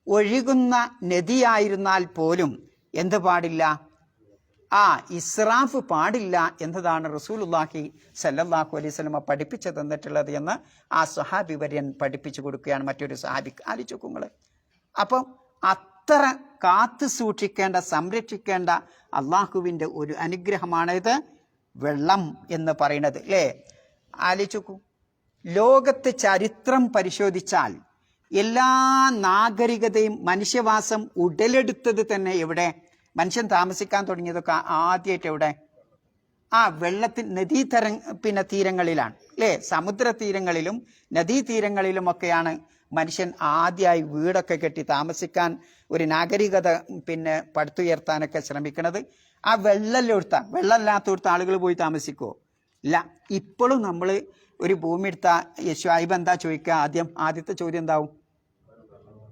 ഒഴുകുന്ന നദിയായിരുന്നാൽ പോലും എന്ത് പാടില്ല? ഇസ്രാഫ് പാടില്ല എന്നതാണ് റസൂലുള്ളാഹി സല്ലല്ലാഹു അലൈഹി വസല്ലമ പഠിപ്പിച്ചു തന്നിട്ടുള്ളത് എന്ന് ആ സ്വഹാബി വര്യൻ പഠിപ്പിച്ചു കൊടുക്കുകയാണ് മറ്റൊരു സ്വഹാബിക്ക്. ആലോചിച്ചു നിങ്ങൾ. അപ്പം അത്ര കാത്തു സൂക്ഷിക്കേണ്ട, സംരക്ഷിക്കേണ്ട അള്ളാഹുവിൻ്റെ ഒരു അനുഗ്രഹമാണിത് വെള്ളം എന്ന് പറയുന്നത്, അല്ലേ? ആലോചിക്കൂ, ലോകത്തെ ചരിത്രം പരിശോധിച്ചാൽ എല്ലാ നാഗരികതയും മനുഷ്യവാസം ഉടലെടുത്തത് തന്നെ എവിടെ? മനുഷ്യൻ താമസിക്കാൻ തുടങ്ങിയതൊക്കെ ആദ്യമായിട്ട് എവിടെ? വെള്ളത്തിൽ തീരങ്ങളിലാണ്, അല്ലേ? സമുദ്ര തീരങ്ങളിലും നദീതീരങ്ങളിലുമൊക്കെയാണ് മനുഷ്യൻ ആദ്യമായി വീടൊക്കെ കെട്ടി താമസിക്കാൻ, ഒരു നാഗരികത പടുത്തുയർത്താനൊക്കെ ശ്രമിക്കുന്നത്. ആ വെള്ളമില്ലാത്തടുത്ത ആളുകൾ പോയി താമസിക്കുമോ? ഇല്ല. ഇപ്പോഴും നമ്മൾ ഒരു ഭൂമി എടുത്ത ഷുഐബ് എന്താ ചോദിക്കുക? ആദ്യത്തെ ചോദ്യം എന്താവും?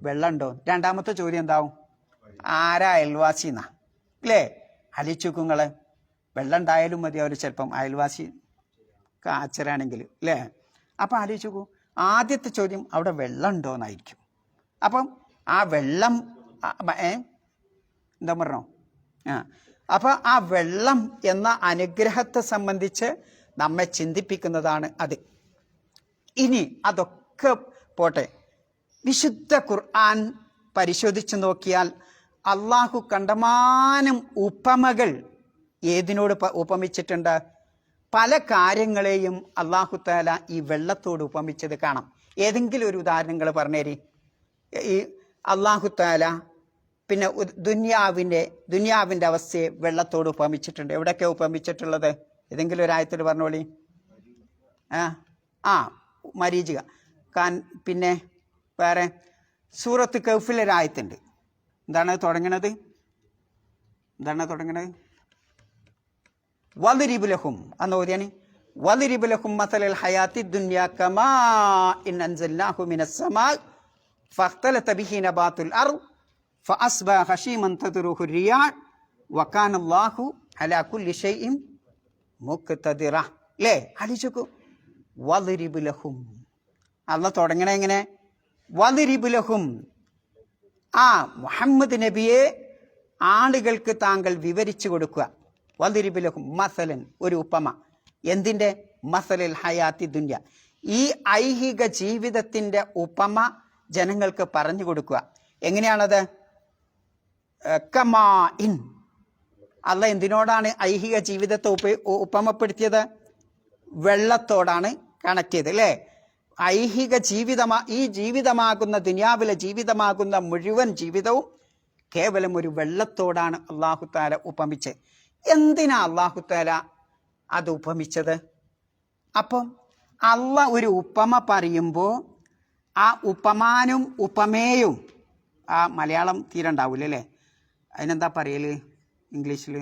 വെള്ളമുണ്ടോ? രണ്ടാമത്തെ ചോദ്യം എന്താവും? ആരാ അയൽവാസി എന്നാ, അല്ലേ? അലിച്ചുക്കുങ്ങള് വെള്ളം ഉണ്ടായാലും മതി, അവർ ചിലപ്പം അയൽവാസി കാച്ചരാണെങ്കിൽ, അല്ലേ? അപ്പം ആലോചിച്ചു, ആദ്യത്തെ ചോദ്യം അവിടെ വെള്ളം ഉണ്ടോ എന്നായിരിക്കും. അപ്പം ആ വെള്ളം എന്താ പറഞ്ഞോ? അപ്പം ആ വെള്ളം എന്ന അനുഗ്രഹത്തെ സംബന്ധിച്ച് നമ്മെ ചിന്തിപ്പിക്കുന്നതാണ് അത്. ഇനി അതൊക്കെ പോട്ടെ, വിശുദ്ധ ഖുർആൻ പരിശോധിച്ചു നോക്കിയാൽ അള്ളാഹു കണ്ടമാനം ഉപമകൾ ഏതിനോട് ഉപമിച്ചിട്ടുണ്ട്? പല കാര്യങ്ങളെയും അള്ളാഹു തആല ഈ വെള്ളത്തോട് ഉപമിച്ചത് കാണാം. ഏതെങ്കിലും ഒരു ഉദാഹരണങ്ങൾ പറഞ്ഞേരി. ഈ അള്ളാഹു തആല പിന്നെ ദുനിയാവിൻ്റെ അവസ്ഥയെ വെള്ളത്തോട് ഉപമിച്ചിട്ടുണ്ട്. എവിടെയൊക്കെ ഉപമിച്ചിട്ടുള്ളത്? ഏതെങ്കിലും ഒരു ആയത്തിൽ പറഞ്ഞോളി. മരീചിക. പിന്നെ വേറെ സൂറത്ത് കഹ്ഫിലൊരായത്തുണ്ട്. എന്താണ് തുടങ്ങണത്? വദ്രിബ് ലഹും എന്ന് ഓതിയാണ് വദ്രിബ് ലഹും മസലൽ ഹയാത്തി ദുനിയ കമാ ഇൻ അൻസൽനാഹു മിനസ് സമാ ഫഖ്തലത ബിഹി നബാതുൽ അർദ് ഫഅസ്ബഹ ഹശീമൻ തദ്റുഹു റിയാഹ് വകാന അല്ലാഹു അലാ കുല്ലി ഷൈഇൻ മുഖ്തദിറ. അല്ലേ? ആലോചിക്കൂ, വദ്രിബ് ലഹും. അല്ലാഹ് തുടങ്ങണ എങ്ങനെ? വദ്രിബ് ലഹും. ആ മുഹമ്മദ് നബിയെ ആളുകൾക്ക് താങ്കൾ വിവരിച്ചു കൊടുക്കുക. വദ്രിബ് ലഹും മസലൻ, ഒരു ഉപമ. എന്തിൻ്റെ? മസലൽ ഹയാത്തി ദുനിയ, ഈ ഐഹിക ജീവിതത്തിൻ്റെ ഉപമ ജനങ്ങൾക്ക് പറഞ്ഞു കൊടുക്കുക. എങ്ങനെയാണത്? കമാ ഇൻ. അല്ല എന്തിനോടാണ് ഐഹിക ജീവിതത്തെ ഉപമപ്പെടുത്തിയത്? വെള്ളത്തോടാണ് കണക്ട് ചെയ്ത്, അല്ലേ? ഐഹിക ഈ ജീവിതമാകുന്ന ദുനിയാവിലെ ജീവിതമാകുന്ന മുഴുവൻ ജീവിതവും കേവലം ഒരു വെള്ളത്തോടാണ് അല്ലാഹു തആല ഉപമിച്ചത്. എന്തിനാ അല്ലാഹു തആല അത് ഉപമിച്ചത്? അപ്പം അള്ളാഹ് ഒരു ഉപമ പറയുമ്പോൾ ആ ഉപമാനും ഉപമേയും, ആ മലയാളം തീരെ ഉണ്ടാവില്ല അല്ലേ? അതിനെന്താ പറയൽ ഇംഗ്ലീഷിൽ?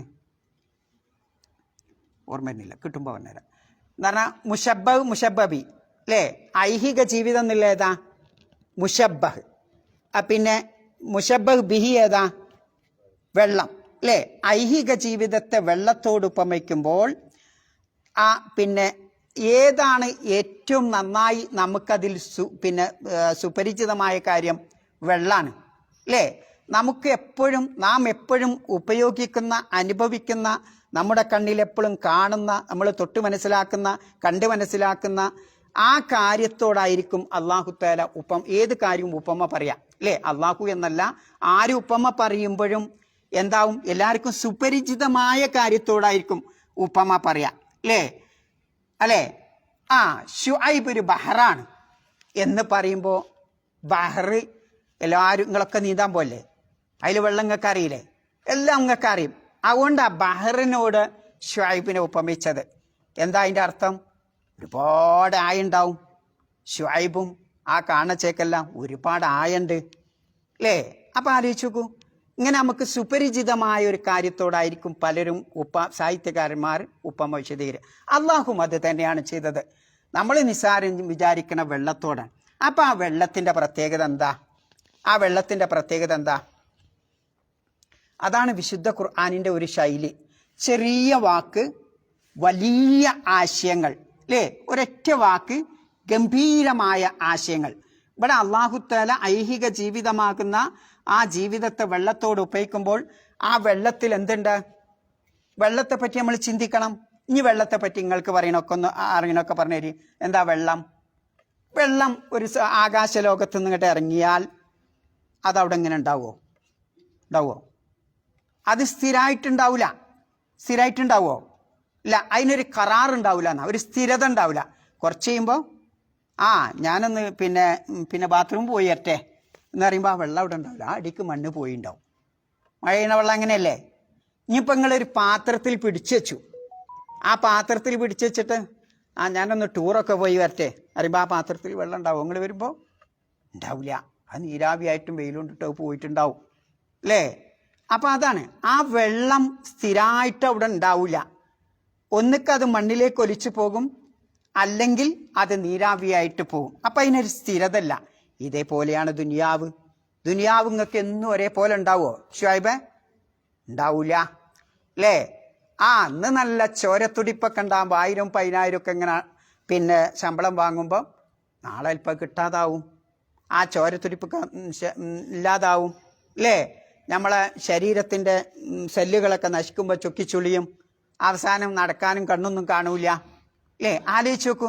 ഓർമ്മയില്ല, കിട്ടുമ്പോൾ പറഞ്ഞുതരാം. എന്ന് പറഞ്ഞാൽ മുഷബ്ബഹ് മുഷബ്ബബി, അല്ലേ? ഐഹിക ജീവിതം എന്നുള്ള ഏതാ? മുഷബ്ബഹ്. പിന്നെ മുഷബ്ബഹ് ബിഹി ഏതാ? വെള്ളം, അല്ലേ? ഐഹിക ജീവിതത്തെ വെള്ളത്തോട് ഉപമിക്കുമ്പോൾ പിന്നെ ഏതാണ് ഏറ്റവും നന്നായി നമുക്കതിൽ സുപരിചിതമായ കാര്യം? വെള്ളാണ്, അല്ലേ? നാം എപ്പോഴും ഉപയോഗിക്കുന്ന, അനുഭവിക്കുന്ന, നമ്മുടെ കണ്ണിൽ എപ്പോഴും കാണുന്ന, നമ്മൾ തൊട്ട് മനസ്സിലാക്കുന്ന, കണ്ട് മനസ്സിലാക്കുന്ന ആ കാര്യത്തോടായിരിക്കും അല്ലാഹു തആല ഏത് കാര്യവും ഉപമ പറയാം, അല്ലേ? അല്ലാഹു എന്നല്ല, ആര് ഉപമ പറയുമ്പോഴും എന്താവും? എല്ലാവർക്കും സുപരിചിതമായ കാര്യത്തോടായിരിക്കും ഉപമ പറയാം, അല്ലേ? ശുഐബ് ഒരു ബഹറാണ് എന്ന് പറയുമ്പോൾ, ബഹർ എല്ലാവരും, നിങ്ങളൊക്കെ നീന്താൻ പോലെ, അതിൽ വെള്ളം നിങ്ങൾക്ക് അറിയില്ലേ? എല്ലാം നിങ്ങൾക്ക് അറിയും. അതുകൊണ്ട് ആ ബഹറിനോട് ശുഐബിനെ ഉപമിച്ചത്. എന്താ അതിൻ്റെ അർത്ഥം? ഒരുപാട് ആയുണ്ടാവും. ശുഐബും ആ കാണച്ചേക്കെല്ലാം ഒരുപാട് ആയുണ്ട്, അല്ലേ? അപ്പം ആലോചിച്ച് നോക്കൂ, ഇങ്ങനെ നമുക്ക് സുപരിചിതമായ ഒരു കാര്യത്തോടായിരിക്കും പലരും സാഹിത്യകാരന്മാർ ഉപമ വിശദീകരിക്കുക. അള്ളാഹും അത് തന്നെയാണ് ചെയ്തത്. നമ്മൾ നിസ്സാരം വിചാരിക്കുന്ന വെള്ളത്തോടാണ്. അപ്പം ആ വെള്ളത്തിൻ്റെ പ്രത്യേകത എന്താ? അതാണ് വിശുദ്ധ ഖുർആനിൻ്റെ ഒരു ശൈലി. ചെറിയ വാക്ക്, വലിയ ആശയങ്ങൾ, അല്ലേ? ഒരൊറ്റ വാക്ക്, ഗംഭീരമായ ആശയങ്ങൾ. ഇവിടെ അല്ലാഹു തആല ഐഹിക ജീവിതമാകുന്ന ആ ജീവിതത്തെ വെള്ളത്തോട് ഉപയോഗിക്കുമ്പോൾ ആ വെള്ളത്തിൽ എന്തുണ്ട്? വെള്ളത്തെ പറ്റി നമ്മൾ ചിന്തിക്കണം. ഇനി വെള്ളത്തെ പറ്റി നിങ്ങൾക്ക് അറിയണമൊക്കെ പറഞ്ഞു തരി. എന്താ വെള്ളം? വെള്ളം ഒരു ആകാശലോകത്ത് നിന്ന് ഇങ്ങോട്ട് ഇറങ്ങിയാൽ അതവിടെ ഇങ്ങനെ ഉണ്ടാവുമോ? അത് സ്ഥിരമായിട്ടുണ്ടാവുമോ? ഇല്ല. അതിനൊരു കരാറുണ്ടാവില്ല, ഒരു സ്ഥിരത ഉണ്ടാവില്ല. കുറച്ച് കഴിയുമ്പോൾ ഞാനൊന്ന് പിന്നെ ബാത്റൂം പോയി വരട്ടെ എന്ന് പറയുമ്പോൾ ആ വെള്ളം അവിടെ ഉണ്ടാവില്ല, ആ അടിക്ക് മണ്ണ് പോയിണ്ടാവും. മഴ ചെയ്യുന്ന വെള്ളം അങ്ങനെയല്ലേ? ഇനിയിപ്പോൾ നിങ്ങളൊരു പാത്രത്തിൽ പിടിച്ചു വെച്ചു, ആ പാത്രത്തിൽ പിടിച്ചു വെച്ചിട്ട് ഞാനൊന്ന് ടൂറൊക്കെ പോയി വരട്ടെ അറിയുമ്പോൾ ആ പാത്രത്തിൽ വെള്ളം ഉണ്ടാവും. നിങ്ങൾ വരുമ്പോൾ ഉണ്ടാവില്ല, അത് നീരാവിയായിട്ടും വെയിലുകൊണ്ടിട്ട് പോയിട്ടുണ്ടാവും, അല്ലേ? അപ്പം അതാണ്, ആ വെള്ളം സ്ഥിരമായിട്ട് അവിടെ ഉണ്ടാവില്ല. ഒന്നിക്കത് മണ്ണിലേക്ക് ഒലിച്ചു പോകും, അല്ലെങ്കിൽ അത് നീരാവിയായിട്ട് പോകും. അപ്പം അതിനൊരു സ്ഥിരതല്ല. ഇതേപോലെയാണ് ദുനിയാവ്. നിങ്ങൾക്ക് എന്നും ഒരേപോലെ ഉണ്ടാവുമോ ശുഐബേ? ഉണ്ടാവില്ല, അല്ലേ? അന്ന് നല്ല ചോരത്തുടിപ്പൊക്കെ ഉണ്ടാകുമ്പോൾ 1000 10,000 ഒക്കെ ഇങ്ങനെ ശമ്പളം വാങ്ങുമ്പോൾ നാളെ അല്പം കിട്ടാതാവും, ആ ചോരത്തുടിപ്പൊക്കെ ഇല്ലാതാവും, അല്ലേ? നമ്മളെ ശരീരത്തിൻ്റെ സെല്ലുകളൊക്കെ നശിക്കുമ്പോൾ ചൊക്കിച്ചുളിയും, അവസാനം നടക്കാനും കണ്ണൊന്നും കാണൂല, അല്ലേ? ആലോചിച്ച് നോക്കൂ.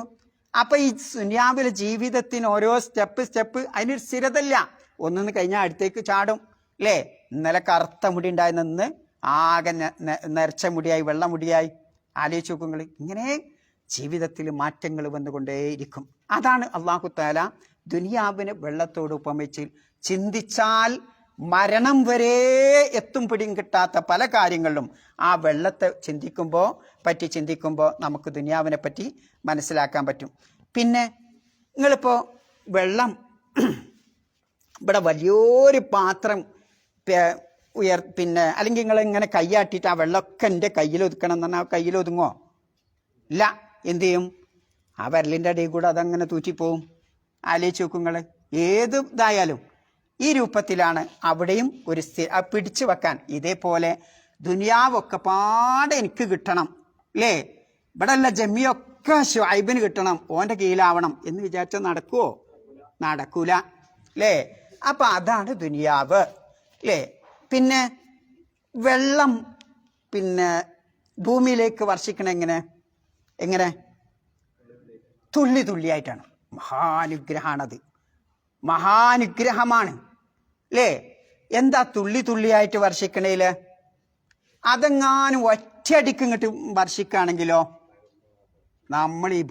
അപ്പം ഈ ദുനിയാവിലെ ജീവിതത്തിന് ഓരോ സ്റ്റെപ്പ് അതിനൊരു സ്ഥിരതല്ല. ഒന്നിന്ന് കഴിഞ്ഞാൽ അടുത്തേക്ക് ചാടും, അല്ലേ? ഇന്നലെ കറുത്ത മുടി ഉണ്ടായിരുന്ന ആകെ നരച്ച മുടിയായി, വെള്ള മുടിയായി. ആലോചിച്ച് നോക്കൂ നിങ്ങൾ. ഇങ്ങനെ ജീവിതത്തിൽ മാറ്റങ്ങൾ വന്നുകൊണ്ടേയിരിക്കും. അതാണ് അല്ലാഹു തആല ദുനിയാവിന് വെള്ളത്തോട് ഉപമിച്ച് ചിന്തിച്ചാൽ മരണം വരെ എത്തും പിടിയും കിട്ടാത്ത പല കാര്യങ്ങളിലും ആ വെള്ളത്തെ ചിന്തിക്കുമ്പോൾ നമുക്ക് ദുനിയാവിനെ പറ്റി മനസ്സിലാക്കാൻ പറ്റും. പിന്നെ നിങ്ങളിപ്പോൾ വെള്ളം ഇവിടെ വലിയൊരു പാത്രം പിന്നെ അല്ലെങ്കിൽ നിങ്ങൾ ഇങ്ങനെ കൈയാട്ടിയിട്ട് ആ വെള്ളമൊക്കെ എൻ്റെ കയ്യിൽ ഒതുക്കണം എന്ന് പറഞ്ഞാൽ കയ്യിൽ ഒതുങ്ങോ? ഇല്ല. എന്തു ചെയ്യും? ആ വിരലിൻ്റെ അടിയിൽ കൂടെ അതങ്ങനെ തൂറ്റിപ്പോവും. ആലോചിച്ച് നോക്കും നിങ്ങൾ. ഏത് ഇതായാലും ഈ രൂപത്തിലാണ് അവിടെയും ഒരു പിടിച്ചു വെക്കാൻ. ഇതേപോലെ ദുനിയാവൊക്കെ പാടെ എനിക്ക് കിട്ടണം അല്ലേ, ഇവിടെ ഉള്ള ജമ്മിയൊക്കെ ഷുഐബിന് കിട്ടണം, ഓൻ്റെ കീഴിലാവണം എന്ന് വിചാരിച്ചാൽ നടക്കുവോ? നടക്കൂല അല്ലേ. അപ്പം അതാണ് ദുനിയാവ് അല്ലേ. പിന്നെ വെള്ളം പിന്നെ ഭൂമിയിലേക്ക് വർഷിക്കണ എങ്ങനെ തുള്ളി തുള്ളിയായിട്ടാണ്. മഹാനുഗ്രഹമാണത്, മഹാനുഗ്രഹമാണ് അല്ലേ. എന്താ തുള്ളി തുള്ളിയായിട്ട് വർഷിക്കണേല്? അതെങ്ങാനും ഒറ്റയടിക്ക് ഇങ്ങോട്ട് വർഷിക്കുകയാണെങ്കിലോ നമ്മൾ ഈ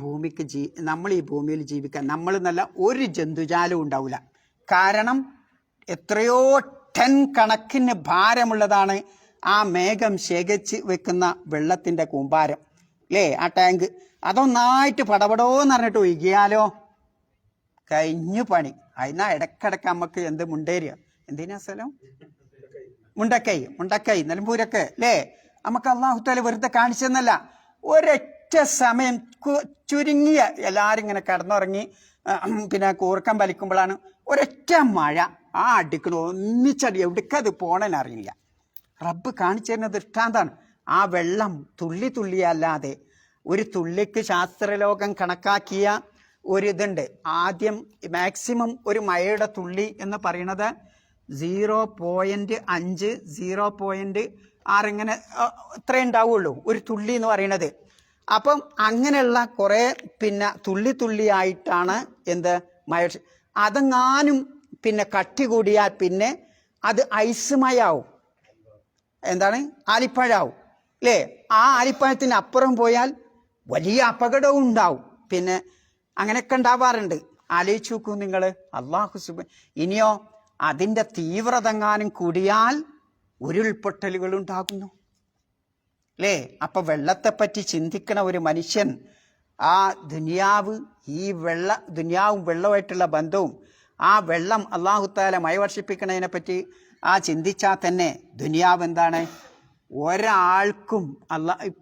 ഭൂമിയിൽ ജീവിക്കാൻ നമ്മൾ നല്ല ഒരു ജന്തുജാലവും ഉണ്ടാവില്ല. കാരണം എത്രയോ ടൺ കണക്കിന് ഭാരമുള്ളതാണ് ആ മേഘം ശേഖരിച്ച് വെക്കുന്ന വെള്ളത്തിൻ്റെ കൂമ്പാരം അല്ലേ, ആ ടാങ്ക്. അതൊന്നായിട്ട് പടപടോന്ന് പറഞ്ഞിട്ട് ഒഴുകിയാലോ കഴിഞ്ഞു പണി. അതിനാ ഇടക്കിടക്ക് നമുക്ക് എന്ത് മുണ്ടേരിയ എന്തിനാ സ്ഥലം മുണ്ടക്കൈ നിലമ്പൂരൊക്കെ അല്ലേ. നമുക്ക് അള്ളാഹുത്താല വെറുതെ കാണിച്ചെന്നല്ല, ഒരൊറ്റ സമയം ചുരുങ്ങിയ എല്ലാവരും ഇങ്ങനെ കിടന്നുറങ്ങി പിന്നെ കൂർക്കം വലിക്കുമ്പോഴാണ് ഒരൊറ്റ മഴ ആ അടുക്കണ ഒന്നിച്ചടി എവിടേക്കത് പോണെന്നറിയില്ല. റബ്ബ് കാണിച്ചു തരുന്ന ദൃഷ്ടാന്താണ്. ആ വെള്ളം തുള്ളി തുള്ളിയല്ലാതെ ഒരു തുള്ളിക്ക് ശാസ്ത്രലോകം കണക്കാക്കിയ ഒരിതുണ്ട്. ആദ്യം മാക്സിമം ഒരു മഴയുടെ തുള്ളി എന്ന് പറയുന്നത് 0.5 0.6 ഇങ്ങനെ ഇത്രേ ഉണ്ടാവുള്ളൂ ഒരു തുള്ളി എന്ന് പറയുന്നത്. അപ്പം അങ്ങനെയുള്ള കുറേ പിന്നെ തുള്ളിയായിട്ടാണ് എന്ത് മഴ. അതെങ്ങാനും പിന്നെ കട്ടി കൂടിയാൽ പിന്നെ അത് ഐസുമയാവും, എന്താണ് ആലിപ്പഴാവും അല്ലേ. ആ ആലിപ്പഴത്തിന് അപ്പുറം പോയാൽ വലിയ അപകടവും ഉണ്ടാവും. പിന്നെ അങ്ങനെയൊക്കെ ഉണ്ടാവാറുണ്ട്. ആലോചിച്ച് നോക്കൂ നിങ്ങൾ. ഇനിയോ അതിൻ്റെ തീവ്രതെങ്ങാനും കൂടിയാൽ ഉരുൾപൊട്ടലുകൾ ഉണ്ടാകുന്നു അല്ലേ. അപ്പൊ വെള്ളത്തെപ്പറ്റി ചിന്തിക്കണ ഒരു മനുഷ്യൻ ആ ദുനിയാവും വെള്ളവുമായിട്ടുള്ള ബന്ധവും ആ വെള്ളം അള്ളാഹുത്താല മഴ വർഷിപ്പിക്കണതിനെ പറ്റി ചിന്തിച്ചാൽ തന്നെ ദുനിയാവ് എന്താണ്? ഒരാൾക്കും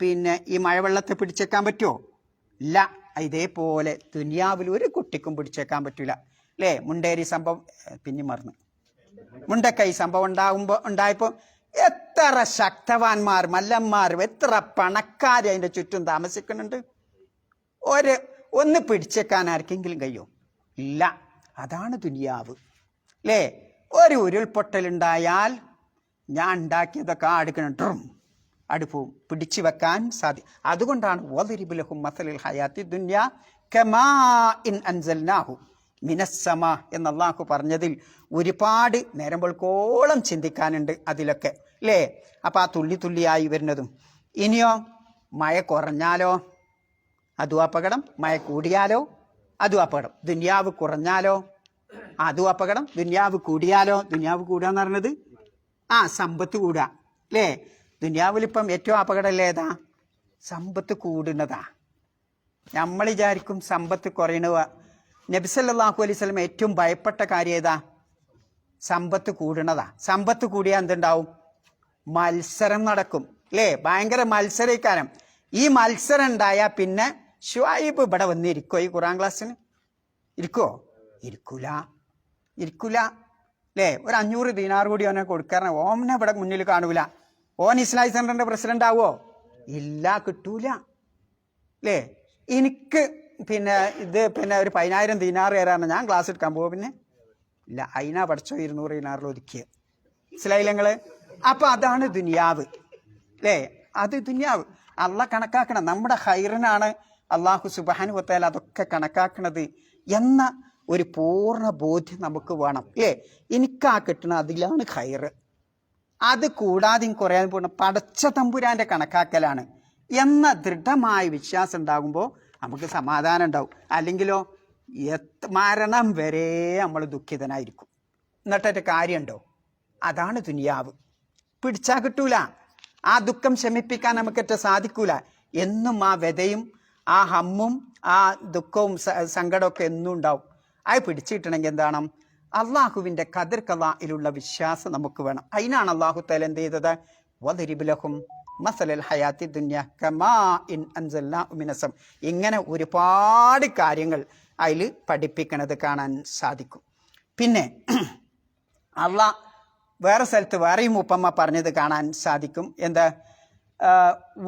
പിന്നെ ഈ മഴവെള്ളത്തെ പിടിച്ചേക്കാൻ പറ്റുമോ? ഇല്ല. ഇതേപോലെ ദുനിയാവിൽ ഒരു കുട്ടിക്കും പിടിച്ചേക്കാൻ പറ്റൂല അല്ലേ. മുണ്ടേരി സംഭവം പിന്നെ മറന്നു. മുണ്ടക്കൈ സംഭവം ഉണ്ടായപ്പോൾ എത്ര ശക്തവാന്മാർ മല്ലന്മാർ എത്ര പണക്കാർ അതിൻ്റെ ചുറ്റും താമസിക്കുന്നുണ്ട്. ഒന്ന് പിടിച്ചേക്കാൻ ആർക്കെങ്കിലും കഴിയോ? ഇല്ല. അതാണ് ദുനിയാവ് അല്ലേ. ഒരു ഉരുൾപൊട്ടലുണ്ടായാൽ ഞാൻ ഉണ്ടാക്കിയതൊക്കെ അടുക്കണം അടുപ്പവും പിടിച്ചു വെക്കാൻ അതുകൊണ്ടാണ് വദരിബ് മസലിൽ ഹയാത്തി ദുനിയ കമാഇൻ അൻസൽനാഹു മിനസ്സമാ എന്ന് അല്ലാഹു പറഞ്ഞതിൽ ഒരുപാട് നേരമ്പോൾക്കോളം ചിന്തിക്കാനുണ്ട് അതിലൊക്കെ അല്ലേ. അപ്പം ആ തുള്ളിയായി വരുന്നതും. ഇനിയോ മഴ കുറഞ്ഞാലോ അതും അപകടം, മഴ കൂടിയാലോ അതും അപകടം. ദുനിയാവ് കുറഞ്ഞാലോ അതും അപകടം, ദുനിയാവ് കൂടിയാലോ. ദുനിയാവ് കൂടുകയെന്ന് പറഞ്ഞത് സമ്പത്ത് കൂടുക അല്ലേ. ദുനിയാവിലിപ്പം ഏറ്റവും അപകടമല്ലേ ഏതാ? സമ്പത്ത് കൂടുന്നതാ. നമ്മൾ വിചാരിക്കും സമ്പത്ത് കുറയണവ. നബി സല്ലല്ലാഹു അലൈഹി വസല്ലം ഏറ്റവും ഭയപ്പെട്ട കാര്യം ഏതാ? സമ്പത്ത് കൂടുന്നതാ. സമ്പത്ത് കൂടിയാൽ എന്തുണ്ടാവും? മത്സരം നടക്കും അല്ലേ. ഭയങ്കര മത്സരക്കാരം. ഈ മത്സരം ഉണ്ടായാൽ പിന്നെ ഷുഐബ് ഇവിടെ വന്നിരിക്കുമോ? ഈ ഖുർആൻ ക്ലാസ്സിന് ഇരിക്കുമോ? ഇരിക്കൂല അല്ലേ. ഒരു 500 ദീനാർ കൂടി ഓനെ കൊടുക്കാറ് ഓനെ ഇവിടെ മുന്നിൽ കാണൂല. ഓൻ ഇസ്ലാമിക് സെന്ററിന്റെ പ്രസിഡന്റ് ആവോ? ഇല്ല, കിട്ടൂല അല്ലേ. എനിക്ക് പിന്നെ ഒരു 10,000 ദീനാർ തരാണ് ഞാൻ ക്ലാസ് എടുക്കാൻ പോകും. പിന്നെ ഇല്ല, അതിനാ പഠിച്ചോ 200 ദീനാറിൽ ഒതുക്കിയ. മനസ്സിലായില്ല നിങ്ങള്? അപ്പൊ അതാണ് ദുനിയാവ് അല്ലേ. അത് ദുനിയാവ് അള്ളാഹ് കണക്കാക്കണം. നമ്മുടെ ഹൈറിനാണ് അള്ളാഹു സുബ്ഹാനഹു വ തആല അതൊക്കെ കണക്കാക്കണത് എന്ന ഒരു പൂർണ്ണ ബോധ്യം നമുക്ക് വേണം അല്ലേ. എനിക്കാ കിട്ടണ അതിലാണ് ഹൈറ്. അത് കൂടാതെയും കുറയാൻ പോകുന്ന പടച്ച തമ്പുരാന്റെ കണക്കാക്കലാണ് എന്ന ദൃഢമായ വിശ്വാസം ഉണ്ടാകുമ്പോൾ നമുക്ക് സമാധാനം ഉണ്ടാവും. അല്ലെങ്കിലോ മരണം വരെ നമ്മൾ ദുഃഖിതനായിരിക്കും. എന്നിട്ടൊരു കാര്യമുണ്ടോ? അതാണ് ദുനിയാവ്. പിടിച്ചാൽ കിട്ടൂല. ആ ദുഃഖം ശമിപ്പിക്കാൻ നമുക്കേറ്റ സാധിക്കൂല. എന്നും ആ വ്യതയും ആ ഹമ്മും ആ ദുഃഖവും സങ്കടമൊക്കെ എന്നും ഉണ്ടാവും. അത് പിടിച്ചു കിട്ടണമെങ്കിൽ എന്താണ്? അള്ളാഹുവിൻ്റെ ഖദർ ഖലായിലുള്ള വിശ്വാസം നമുക്ക് വേണം. അതിനാണ് അള്ളാഹു തആല എന്ത് ചെയ്തത്? വദരിബ് ലഹും മസലൽ ഹയാത്തി ദുനിയ കമാ ഇൻ അൻസൽനാഹു മിനസം. ഇങ്ങനെ ഒരുപാട് കാര്യങ്ങൾ അതിൽ പഠിപ്പിക്കണത് കാണാൻ സാധിക്കും. പിന്നെ അള്ളാഹ് വേറെ സ്ഥലത്ത് വേറെയും ഉപ്പമ്മ പറഞ്ഞത് കാണാൻ സാധിക്കും. എന്താ?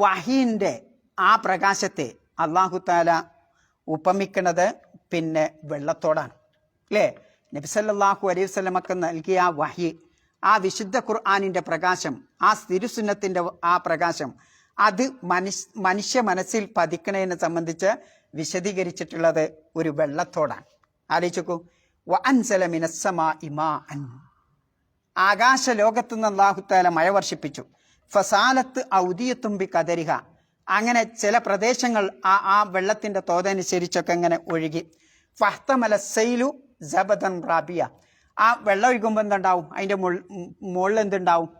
വഹീൻ്റെ ആ പ്രകാശത്തെ അള്ളാഹു തആല ഉപമിക്കുന്നത് പിന്നെ വെള്ളത്തോടാണ്, അല്ലേ? നബി സല്ലല്ലാഹു അലൈഹി വസല്ലമക്ക് നൽകിയ ആ വഹി, ആ വിശുദ്ധ ഖുർആനിൻ്റെ പ്രകാശം, ആ തിരുസുന്നത്തിൻ്റെ ആ പ്രകാശം, അത് മനുഷ്യ മനസ്സിൽ പതിക്കണതിനെ സംബന്ധിച്ച് വിശദീകരിച്ചിട്ടുള്ളത് ഒരു വെള്ളത്തോടാണ്. ആലോചിക്കൂ. വഅൻസല മിനസ്സമാഇ മാഅൻ, ആകാശ ലോകത്തു നിന്ന് അല്ലാഹു തആല മഴ വർഷിപ്പിച്ചു. ഫസാലത്ത് ഔദിയത്തും ബി ഖദരിഹ, അങ്ങനെ ചില പ്രദേശങ്ങൾ ആ വെള്ളത്തിൻ്റെ തോതനുസരിച്ചൊക്കെ അങ്ങനെ ഒഴുകി. ഫഹ്തമല സൈലു സബദൻ റാബിയ, ആ വെള്ളം ഒഴുകുമ്പോൾ എന്തുണ്ടാവും? അതിൻ്റെ മുകളിൽ എന്തുണ്ടാവും?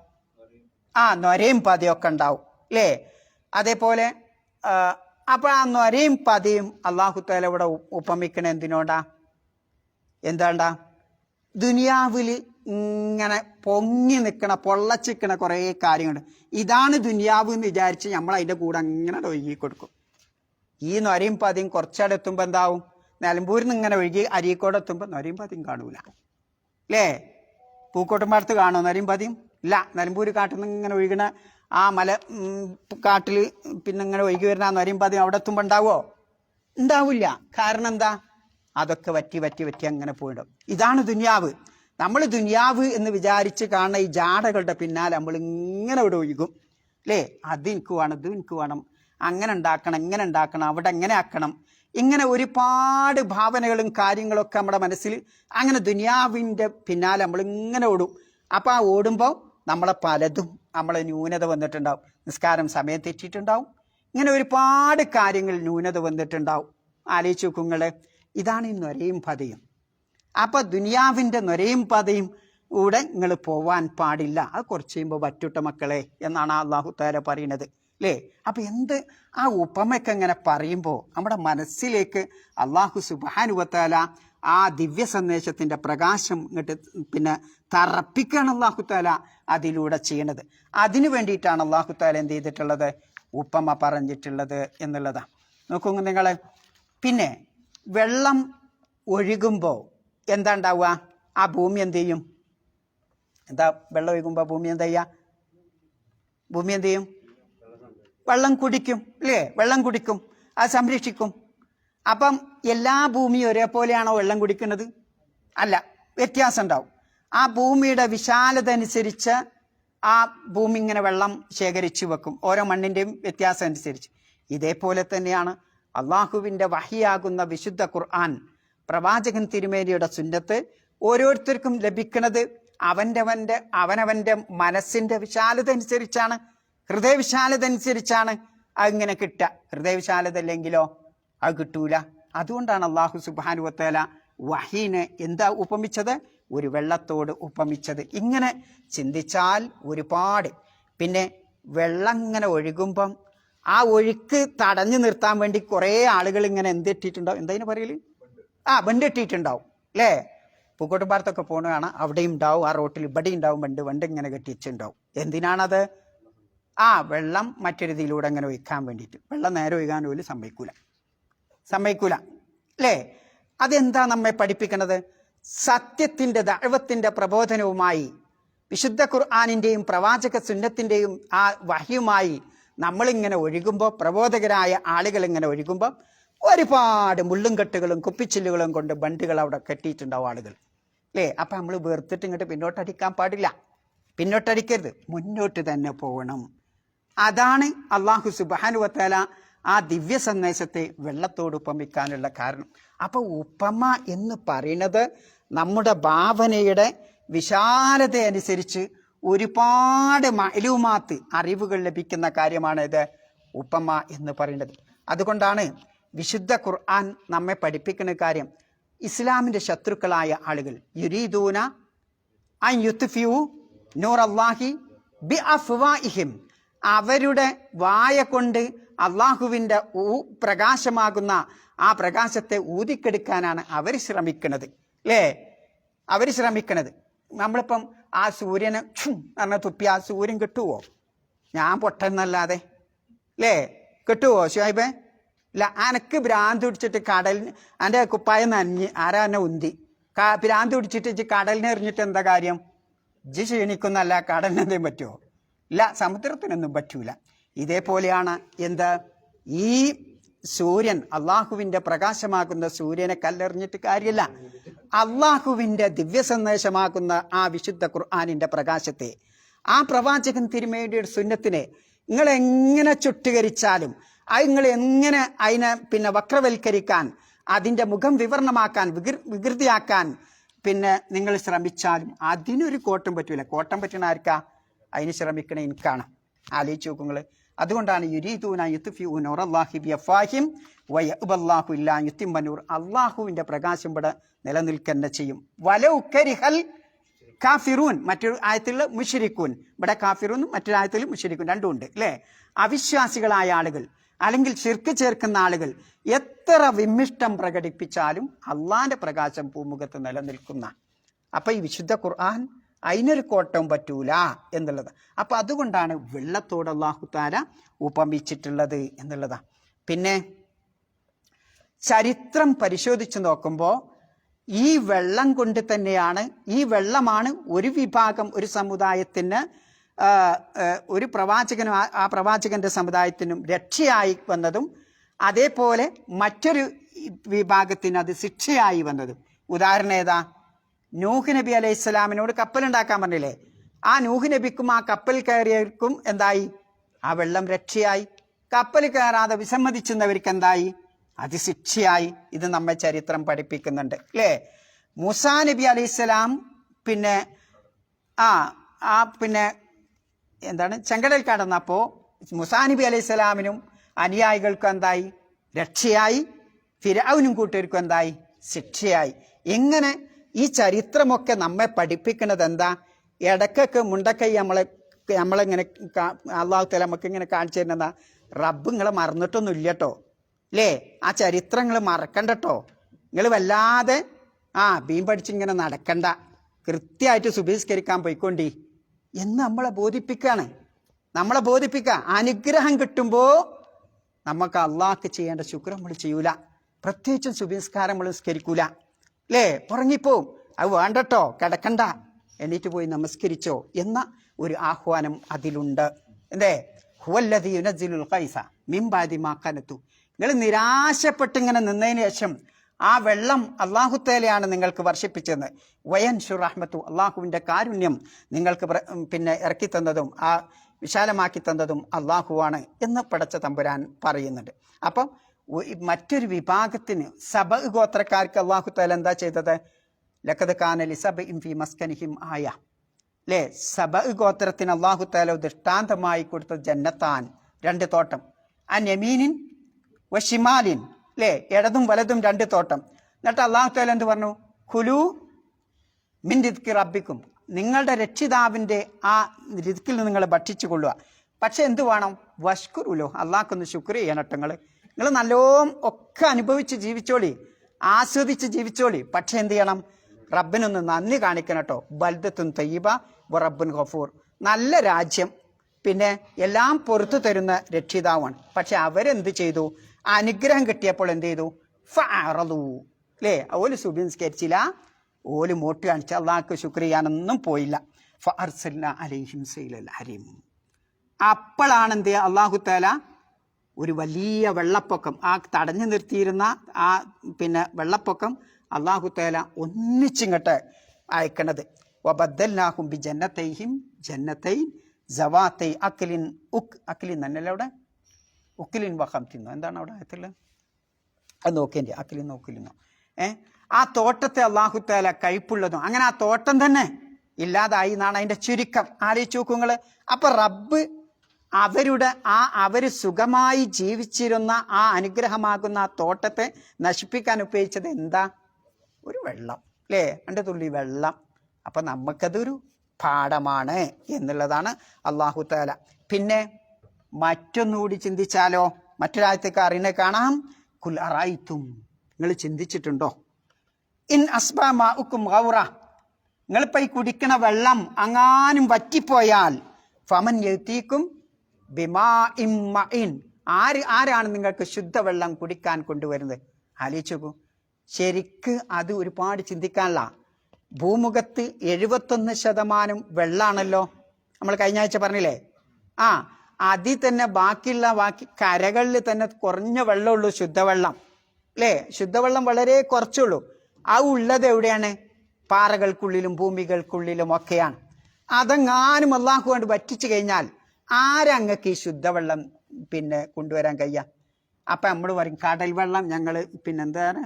നൊരയും പതയൊക്കെ ഉണ്ടാവും, അല്ലേ? അതേപോലെ അപ്പോൾ ആ നൊരയും പതയും അല്ലാഹു തആല ഇവിടെ ഉപമിക്കണ എന്തിനോടാ? എന്താണ്ടാ? ദുനിയാവിൽ ഇങ്ങനെ പൊങ്ങി നിൽക്കണ, പൊള്ളച്ചിക്കണ കുറേ കാര്യങ്ങളുണ്ട്. ഇതാണ് ദുനിയാവ് എന്ന് വിചാരിച്ച് നമ്മൾ അതിൻ്റെ കൂടെ അങ്ങനെ ഒഴുകി കൊടുക്കും. ഈ നൊരയും പതിയും കുറച്ചടെത്തുമ്പോൾ എന്താവും? നിലമ്പൂരിൽ നിന്ന് ഇങ്ങനെ ഒഴുകി അരീക്കോട് എത്തുമ്പോൾ നൊരയും പതിയും കാണൂല, അല്ലേ? പൂക്കോട്ടുംപാടത്ത് കാണുമോ നൊരയും പതിയും? ഇല്ല. നിലമ്പൂർ കാട്ടിൽ നിന്ന് ഇങ്ങനെ ഒഴുകണ ആ കാട്ടിൽ പിന്നെ ഇങ്ങനെ ഒഴുകി വരുന്ന ആ നൊരയും പതിയും അവിടെ എത്തുമ്പോൾ ഉണ്ടാവുമോ? ഉണ്ടാവില്ല. കാരണം എന്താ? അതൊക്കെ വറ്റി വറ്റി വറ്റി അങ്ങനെ പോയിടും. ഇതാണ് ദുനിയാവ്. നമ്മൾ ദുനിയാവ് എന്ന് വിചാരിച്ച് കാണുന്ന ഈ ജാടകളുടെ പിന്നാലെ നമ്മൾ ഇങ്ങനെ ഇവിടെ ഒഴുകും, അല്ലേ? അത് എനിക്ക് വേണം, ഇത് എനിക്ക് വേണം, അങ്ങനെ ഉണ്ടാക്കണം, ഇങ്ങനെ ഉണ്ടാക്കണം, അവിടെ എങ്ങനെ ആക്കണം, ഇങ്ങനെ ഒരുപാട് ഭാവനകളും കാര്യങ്ങളൊക്കെ നമ്മുടെ മനസ്സിൽ അങ്ങനെ ദുനിയാവിൻ്റെ പിന്നാലെ നമ്മൾ ഇങ്ങനെ ഓടും. അപ്പോൾ ആ ഓടുമ്പോൾ നമ്മളെ പലതും നമ്മളെ ന്യൂനത വന്നിട്ടുണ്ടാവും. നിസ്കാരം സമയം തെറ്റിയിട്ടുണ്ടാവും. ഇങ്ങനെ ഒരുപാട് കാര്യങ്ങൾ ന്യൂനത വന്നിട്ടുണ്ടാവും. ആലോചിച്ച് നോക്കുങ്ങൾ. ഇതാണ് ഈ നൊരയും പതയും. അപ്പോൾ ദുനിയാവിൻ്റെ നൊരയും പതയും കൂടെ നിങ്ങൾ പോവാൻ പാടില്ല. അത് കുറച്ച് കഴിയുമ്പോൾ വറ്റുട്ട മക്കളെ എന്നാണ് അല്ലാഹു തആല പറയുന്നത്, അല്ലേ? അപ്പം എന്ത് ആ ഉപമയൊക്കെ ഇങ്ങനെ പറയുമ്പോൾ നമ്മുടെ മനസ്സിലേക്ക് അല്ലാഹു സുബ്ഹാനഹു വ തആല ആ ദിവ്യ സന്ദേശത്തിൻ്റെ പ്രകാശം ഇങ്ങോട്ട് പിന്നെ തറപ്പിക്കുകയാണ് അല്ലാഹു തആല അതിലൂടെ ചെയ്യണത്. അതിനു വേണ്ടിയിട്ടാണ് അല്ലാഹു തആല എന്ത് ചെയ്തിട്ടുള്ളത്? ഉപമ പറഞ്ഞിട്ടുള്ളത് എന്നുള്ളതാണ്. നോക്കൂ നിങ്ങൾ. പിന്നെ വെള്ളം ഒഴുകുമ്പോൾ എന്താ ഉണ്ടാവുക? ആ ഭൂമി എന്ത് ചെയ്യും? എന്താ വെള്ളം ഒഴുകുമ്പോൾ ഭൂമി എന്താ ചെയ്യുക? ഭൂമി എന്ത് ചെയ്യും? വെള്ളം കുടിക്കും, അല്ലേ? വെള്ളം കുടിക്കും, അത് സംരക്ഷിക്കും. അപ്പം എല്ലാ ഭൂമിയും ഒരേപോലെയാണോ വെള്ളം കുടിക്കുന്നത്? അല്ല, വ്യത്യാസം ഉണ്ടാവും. ആ ഭൂമിയുടെ വിശാലത അനുസരിച്ച് ആ ഭൂമി ഇങ്ങനെ വെള്ളം ശേഖരിച്ചു വെക്കും, ഓരോ മണ്ണിൻ്റെയും വ്യത്യാസം അനുസരിച്ച്. ഇതേപോലെ തന്നെയാണ് അള്ളാഹുവിൻ്റെ വഹിയാകുന്ന വിശുദ്ധ ഖുർആൻ, പ്രവാചകൻ തിരുമേനിയുടെ സുന്നത്ത് ഓരോരുത്തർക്കും ലഭിക്കുന്നത് അവനവൻ്റെ മനസ്സിൻ്റെ വിശാലത അനുസരിച്ചാണ്, ഹൃദയവിശാലത അനുസരിച്ചാണ് അതിങ്ങനെ കിട്ടുക. ഹൃദയവിശാലത അല്ലെങ്കിലോ അത് കിട്ടൂല. അതുകൊണ്ടാണ് അല്ലാഹു സുബ്ഹാനഹു വ തആല വഹീനെ എന്താ ഉപമിച്ചത്? ഒരു വെള്ളത്തോട് ഉപമിച്ചത്. ഇങ്ങനെ ചിന്തിച്ചാൽ ഒരുപാട്. പിന്നെ വെള്ളം ഇങ്ങനെ ഒഴുകുമ്പം ആ ഒഴുക്ക് തടഞ്ഞു നിർത്താൻ വേണ്ടി കുറേ ആളുകൾ ഇങ്ങനെ എന്തിട്ടിട്ടുണ്ടാവും? എന്താ പറയല്? ബണ്ടിട്ടിട്ടുണ്ടാവും, അല്ലേ? പൂക്കോട്ടുംപാടത്തൊക്കെ പോകുന്നതാണ്, അവിടെയും ഉണ്ടാവും, ആ റോട്ടിൽ ഇവിടെ ഉണ്ടാവും വണ്ട് ഇങ്ങനെ കെട്ടിച്ചിട്ടുണ്ടാവും. എന്തിനാണത്? വെള്ളം മറ്റൊരു ഇതിലൂടെ അങ്ങനെ ഒഴിക്കാൻ വേണ്ടിയിട്ട്. വെള്ളം നേരെ ഒഴുകാൻ പോലും സമ്മതിക്കൂല, അല്ലേ? അതെന്താ നമ്മെ പഠിപ്പിക്കുന്നത്? സത്യത്തിൻ്റെ ദഅവത്തിൻ്റെ പ്രബോധനവുമായി വിശുദ്ധ ഖുർആനിൻ്റെയും പ്രവാചക സുന്നത്തിൻ്റെയും ആ വഹിയുമായി നമ്മളിങ്ങനെ ഒഴുകുമ്പോൾ, പ്രബോധകരായ ആളുകൾ ഇങ്ങനെ ഒഴുകുമ്പോൾ ഒരുപാട് മുള്ളും കെട്ടുകളും കുപ്പിച്ചില്ലുകളും കൊണ്ട് ബണ്ടുകൾ അവിടെ കെട്ടിയിട്ടുണ്ടാവും ആളുകൾ, അല്ലേ? അപ്പം നമ്മൾ വെറുത്തിട്ട് ഇങ്ങോട്ട് പിന്നോട്ടടിക്കാൻ പാടില്ല. പിന്നോട്ടടിക്കരുത്, മുന്നോട്ട് തന്നെ പോകണം. അതാണ് അല്ലാഹു സുബ്ഹാനഹു വ തആല ആ ദിവ്യ സന്ദേശത്തെ വെള്ളത്തോട് ഉപമിക്കാനുള്ള കാരണം. അപ്പോൾ ഉപമ എന്ന് പറയുന്നത് നമ്മുടെ ഭാവനയുടെ വിശാലത അനുസരിച്ച് ഒരുപാട് മഅലൂമാത്ത്, അറിവുകൾ ലഭിക്കുന്ന കാര്യമാണ് ഇത് ഉപമ എന്ന് പറയുന്നത്. അതുകൊണ്ടാണ് വിശുദ്ധ ഖുർആൻ നമ്മെ പഠിപ്പിക്കുന്ന കാര്യം, ഇസ്ലാമിൻ്റെ ശത്രുക്കളായ ആളുകൾ യുരീദൂന അൻ യുത്ഫിഉ നൂറല്ലാഹി ബിഅഫ്വാഇഹിം, അവരുടെ വായ കൊണ്ട് അള്ളാഹുവിൻ്റെ പ്രകാശമാകുന്ന ആ പ്രകാശത്തെ ഊതിക്കെടുക്കാനാണ് അവർ ശ്രമിക്കുന്നത്, അല്ലേ? അവർ ശ്രമിക്കണത്. നമ്മളിപ്പം ആ സൂര്യനെ പറഞ്ഞ തുപ്പി ആ സൂര്യൻ കിട്ടുമോ? ഞാൻ പൊട്ടെന്നല്ലാതെ അല്ലേ, കിട്ടുമോ ഷുഹൈബേ? ഇല്ല. അനക്ക് ഭ്രാന്ത് പിടിച്ചിട്ട് കടലിന് എൻ്റെ കുപ്പായം നനഞ്ഞ് ആരാ എന്നെ ഉന്തി ഭ്രാന്ത് പിടിച്ചിട്ട് കടലിനെ എറിഞ്ഞിട്ട് എന്താ കാര്യം? ഇജ്ജ് ക്ഷീണിക്കുന്നല്ല, കടലിന് എന്തെങ്കിലും പറ്റുമോ? ഇല്ല, സമുദ്രത്തിനൊന്നും പറ്റൂല. ഇതേപോലെയാണ് എന്ത്, ഈ സൂര്യൻ, അള്ളാഹുവിൻ്റെ പ്രകാശമാകുന്ന സൂര്യനെ കല്ലെറിഞ്ഞിട്ട് കാര്യമില്ല. അള്ളാഹുവിൻ്റെ ദിവ്യ സന്ദേശമാകുന്ന ആ വിശുദ്ധ ഖുർആനിൻ്റെ പ്രകാശത്തെ, ആ പ്രവാചകൻ തിരുമേനിയുടെ സുന്നത്തിനെ നിങ്ങൾ എങ്ങനെ ചുട്ടുകരിച്ചാലും, അത് നിങ്ങൾ എങ്ങനെ അതിനെ വക്രവൽക്കരിക്കാൻ, അതിൻ്റെ മുഖം വിവരണമാക്കാൻ, വികൃതിയാക്കാൻ നിങ്ങൾ ശ്രമിച്ചാലും അതിനൊരു കോട്ടം പറ്റൂല. കോട്ടം പറ്റുന്ന ആർക്കാ? അതിന് ശ്രമിക്കണ എനിക്കാണ്. ആലോചിച്ച് നോക്കുങ്ങൾ. അതുകൊണ്ടാണ് യുരീദൂന യുത്ഫിഊ നൂറല്ലാഹി ബിഅഫ്വാഹിം വയഅബല്ലാഹു ഇല്ലാ യുത്തിമ്മ നൂർ. അള്ളാഹുവിൻ്റെ പ്രകാശം ഇവിടെ നിലനിൽക്കുക ചെയ്യും. വലൗ കരിഹൽ കാഫിറൂൻ, മറ്റൊരു ആയത്തിൽ മുശ്രിക്കൂൻ. ഇവിടെ കാഫിറൂൻ, മറ്റൊരു ആയത്തിൽ മുശ്രിക്കൂൻ, രണ്ടും ഉണ്ട് അല്ലേ? അവിശ്വാസികളായ ആളുകൾ അല്ലെങ്കിൽ ശിർക്ക് ചേർക്കുന്ന ആളുകൾ എത്ര വിമ്മിഷ്ടം പ്രകടിപ്പിച്ചാലും അള്ളാന്റെ പ്രകാശം ഭൂമുഖത്ത് നിലനിൽക്കുന്ന. അപ്പൊ ഈ വിശുദ്ധ ഖുർആൻ അതിനൊരു കോട്ടവും പറ്റൂല എന്നുള്ളത്. അപ്പൊ അതുകൊണ്ടാണ് വെള്ളത്തോട് അല്ലാഹു തആല ഉപമിച്ചിട്ടുള്ളത് എന്നുള്ളതാ. പിന്നെ ചരിത്രം പരിശോധിച്ച് നോക്കുമ്പോൾ ഈ വെള്ളം കൊണ്ട് തന്നെയാണ്, ഈ വെള്ളമാണ് ഒരു വിഭാഗം, ഒരു സമുദായത്തിന്, ഒരു പ്രവാചകനും ആ പ്രവാചകന്റെ സമുദായത്തിനും രക്ഷയായി വന്നതും, അതേപോലെ മറ്റൊരു വിഭാഗത്തിന് അത് ശിക്ഷയായി വന്നതും. ഉദാഹരണം ഏതാ? നൂഹ് നബി അലൈഹി സ്വലാമിനോട് കപ്പലുണ്ടാക്കാൻ പറഞ്ഞില്ലേ? ആ നൂഹ് നബിക്കും ആ കപ്പൽ കയറിയവർക്കും എന്തായി? ആ വെള്ളം രക്ഷയായി. കപ്പൽ കയറാതെ വിസമ്മതിച്ചുന്നവർക്ക് എന്തായി? അത് ശിക്ഷയായി. ഇത് നമ്മെ ചരിത്രം പഠിപ്പിക്കുന്നുണ്ട് അല്ലേ? മൂസാ നബി അലൈഹി സ്വലാം പിന്നെ ചെങ്കടൽ കടന്നപ്പോൾ മൂസാ നബി അലൈഹി സ്വലാമിനും അനുയായികൾക്കും എന്തായി? രക്ഷയായി. ഫിർഔനും കൂട്ടർക്കും എന്തായി? ശിക്ഷയായി. ഇങ്ങനെ ഈ ചരിത്രമൊക്കെ നമ്മെ പഠിപ്പിക്കുന്നത് എന്താ? ഇടക്കൊക്കെ മുണ്ടക്കൈ നമ്മളിങ്ങനെ അള്ളാഹു തആല നമുക്ക് ഇങ്ങനെ കാണിച്ചു തരുന്നതാ, റബ്ബ് നിങ്ങളെ മറന്നിട്ടൊന്നും ഇല്ലട്ടോ അല്ലേ? ആ ചരിത്രങ്ങൾ മറക്കണ്ടട്ടോ. നിങ്ങൾ വല്ലാതെ ബീം പഠിച്ചിങ്ങനെ നടക്കണ്ട, കൃത്യമായിട്ട് സുബഹിസ്കരിക്കാൻ പോയിക്കൊണ്ടി എന്ന് നമ്മളെ ബോധിപ്പിക്കുക. അനുഗ്രഹം കിട്ടുമ്പോൾ നമുക്ക് അള്ളാഹ്ക്ക് ചെയ്യേണ്ട ശുക്ർ നമ്മൾ ചെയ്യൂല. പ്രത്യേകിച്ചും സുബഹിസ്കാരം നമ്മൾ നിസ്കരിക്കൂല അല്ലേ? ഉറങ്ങിപ്പോവും. അത് വേണ്ടട്ടോ, കിടക്കണ്ട, എണീറ്റ് പോയി നമസ്കരിച്ചോ എന്ന ഒരു ആഹ്വാനം അതിലുണ്ട്. എന്തേ? ഹുവല്ലദീ യുനസ്സിലുൽ ഖൈസ മിൻ ബഅദി മാ ഖനതു. നിങ്ങൾ നിരാശപ്പെട്ടിങ്ങനെ നിന്നതിന് ശേഷം ആ വെള്ളം അല്ലാഹു തആലയാണ് നിങ്ങൾക്ക് വർഷിപ്പിച്ചത്. വയൻഷുർ റഹ്മത്തു, അള്ളാഹുവിൻ്റെ കാരുണ്യം നിങ്ങൾക്ക് ഇറക്കി തന്നതും ആ വിശാലമാക്കി തന്നതും അള്ളാഹുവാണ് എന്ന് പടച്ച തമ്പുരാൻ പറയുന്നുണ്ട്. അപ്പം മറ്റൊരു വിഭാഗത്തിന്, സബഅ് ഗോത്രക്കാർക്ക് അല്ലാഹു തആല എന്താ ചെയ്തത്? ലഖദ് കാന ലിസബഇൻ ഫീ മസ്കനിഹിം ആയ അല്ലേ? സബഅ് ഗോത്രത്തിന് അല്ലാഹു തആല ദൃഷ്ടാന്തമായി കൊടുത്ത ജന്നത്താൻ, 2 തോട്ടം. അൻ യമീനിൻ വശിമാലിൻ അല്ലേ? ഇടതും വലതും 2 തോട്ടം. എന്നിട്ട് അല്ലാഹു തആല എന്ത് പറഞ്ഞു? ഖുലൂ മിൻ റിസ്കി റബ്ബിക്കും, നിങ്ങളുടെ രക്ഷിതാവിൻ്റെ ആ റിസ്കിൽ നിന്ന് നിങ്ങൾ ഭക്ഷിച്ചു കൊള്ളുക. പക്ഷെ എന്ത് വേണം? വഷ്കുറുലോ, അള്ളാഹ്ക്കൊന്ന് ശുക്ർ ചെയ്യണം. നിങ്ങൾ നല്ലോണം ഒക്കെ അനുഭവിച്ച് ജീവിച്ചോളി, ആസ്വദിച്ച് ജീവിച്ചോളി. പക്ഷെ എന്ത് ചെയ്യണം? റബ്ബിനൊന്ന് നന്ദി കാണിക്കണം കേട്ടോ. ബൽദത്തുൻ തയ്യിബ വറബ്ബുൻ ഗഫൂർ, നല്ല രാജ്യം, പിന്നെ എല്ലാം പുറത്തു തരുന്ന രക്ഷിതാവാണ്. പക്ഷെ അവരെന്ത് ചെയ്തു? അനുഗ്രഹം കിട്ടിയപ്പോൾ എന്ത് ചെയ്തു? ഫഅറദു അല്ലേ? ഓല് സുബഹിസ്കരിച്ചില്ല, ഓല് മോട്ട് കാണിച്ച് അള്ളാഹ്ക്ക് ശുക്ർ ചെയ്യാനൊന്നും പോയില്ല. ഫഅർസൽനാ അലൈഹിം സൈലൽ ഹരീം. അപ്പോഴാണ് എന്ത് അള്ളാഹു തആല ഒരു വലിയ വെള്ളപ്പൊക്കം, ആ തടഞ്ഞു നിർത്തിയിരുന്ന ആ വെള്ളപ്പൊക്കം അള്ളാഹു തആല ഒന്നിച്ചിങ്ങോട്ട് അയക്കണത്. വബദ്ദൽനാഹും ബി ജന്നത്തൈഹിം ജന്നത്തൈൻ സവാത്തൈ അക്ലിൻ അക്ലിൻ തന്നെയല്ലേ അവിടെ? ഉക്കിലിൻ വഹം തിന്നു, എന്താണ് അവിടെ ആയത്തുള്ളത്? അത് നോക്കേണ്ടി, അക്ലിൻ നോക്കിലിന്നോ. ആ തോട്ടത്തെ അള്ളാഹു തആല കയ്പുള്ളതും, അങ്ങനെ ആ തോട്ടം തന്നെ ഇല്ലാതായി എന്നാണ് അതിൻ്റെ ചുരുക്കം. ആലോചിച്ച് നോക്കുങ്ങൾ. അപ്പൊ റബ്ബ് അവര് സുഖമായി ജീവിച്ചിരുന്ന ആ അനുഗ്രഹമാകുന്ന ആ തോട്ടത്തെ നശിപ്പിക്കാൻ ഉപയോഗിച്ചത് എന്താ? ഒരു വെള്ളം അല്ലേ? 2 തുള്ളി വെള്ളം. അപ്പൊ നമുക്കതൊരു പാഠമാണ് എന്നുള്ളതാണ് അല്ലാഹു തആല. പിന്നെ മറ്റൊന്നുകൂടി ചിന്തിച്ചാലോ? മറ്റൊരാഴ്ചക്ക് അറിയുന്നത് കാണാം. കുൽ അറഅയ്തും, നിങ്ങൾ ചിന്തിച്ചിട്ടുണ്ടോ? ഇൻ അസ്ബഅ മാഉക്കും ഗൗറ, നിങ്ങളിപ്പോ ഈ കുടിക്കണ വെള്ളം അങ്ങാനും വറ്റിപ്പോയാൽ ഫമൻ യതീക്കും ബിമാ ഇൻ ആരാണ് നിങ്ങൾക്ക് ശുദ്ധവെള്ളം കുടിക്കാൻ കൊണ്ടുവരുന്നത്? ആലോചിച്ച് നോക്കൂ. ശരിക്ക് അത് ഒരുപാട് ചിന്തിക്കാനുള്ള. ഭൂമുഖത്ത് 71% വെള്ളാണല്ലോ. നമ്മൾ കഴിഞ്ഞ ആഴ്ച പറഞ്ഞില്ലേ? അതിൽ തന്നെ ബാക്കി കരകളിൽ തന്നെ കുറഞ്ഞ വെള്ളമുള്ളൂ ശുദ്ധവെള്ളം, അല്ലേ? ശുദ്ധവെള്ളം വളരെ കുറച്ചുള്ളൂ. ഉള്ളത് എവിടെയാണ്? പാറകൾക്കുള്ളിലും ഭൂമികൾക്കുള്ളിലും ഒക്കെയാണ്. അതെങ്ങാനും അള്ളാഹു കൊണ്ട് വറ്റിച്ചു കഴിഞ്ഞാൽ ആരങ്ങക്ക് ഈ ശുദ്ധവെള്ളം കൊണ്ടുവരാൻ കഴിയാ? അപ്പം നമ്മൾ പറയും കടൽ വെള്ളം ഞങ്ങൾ എന്താണ്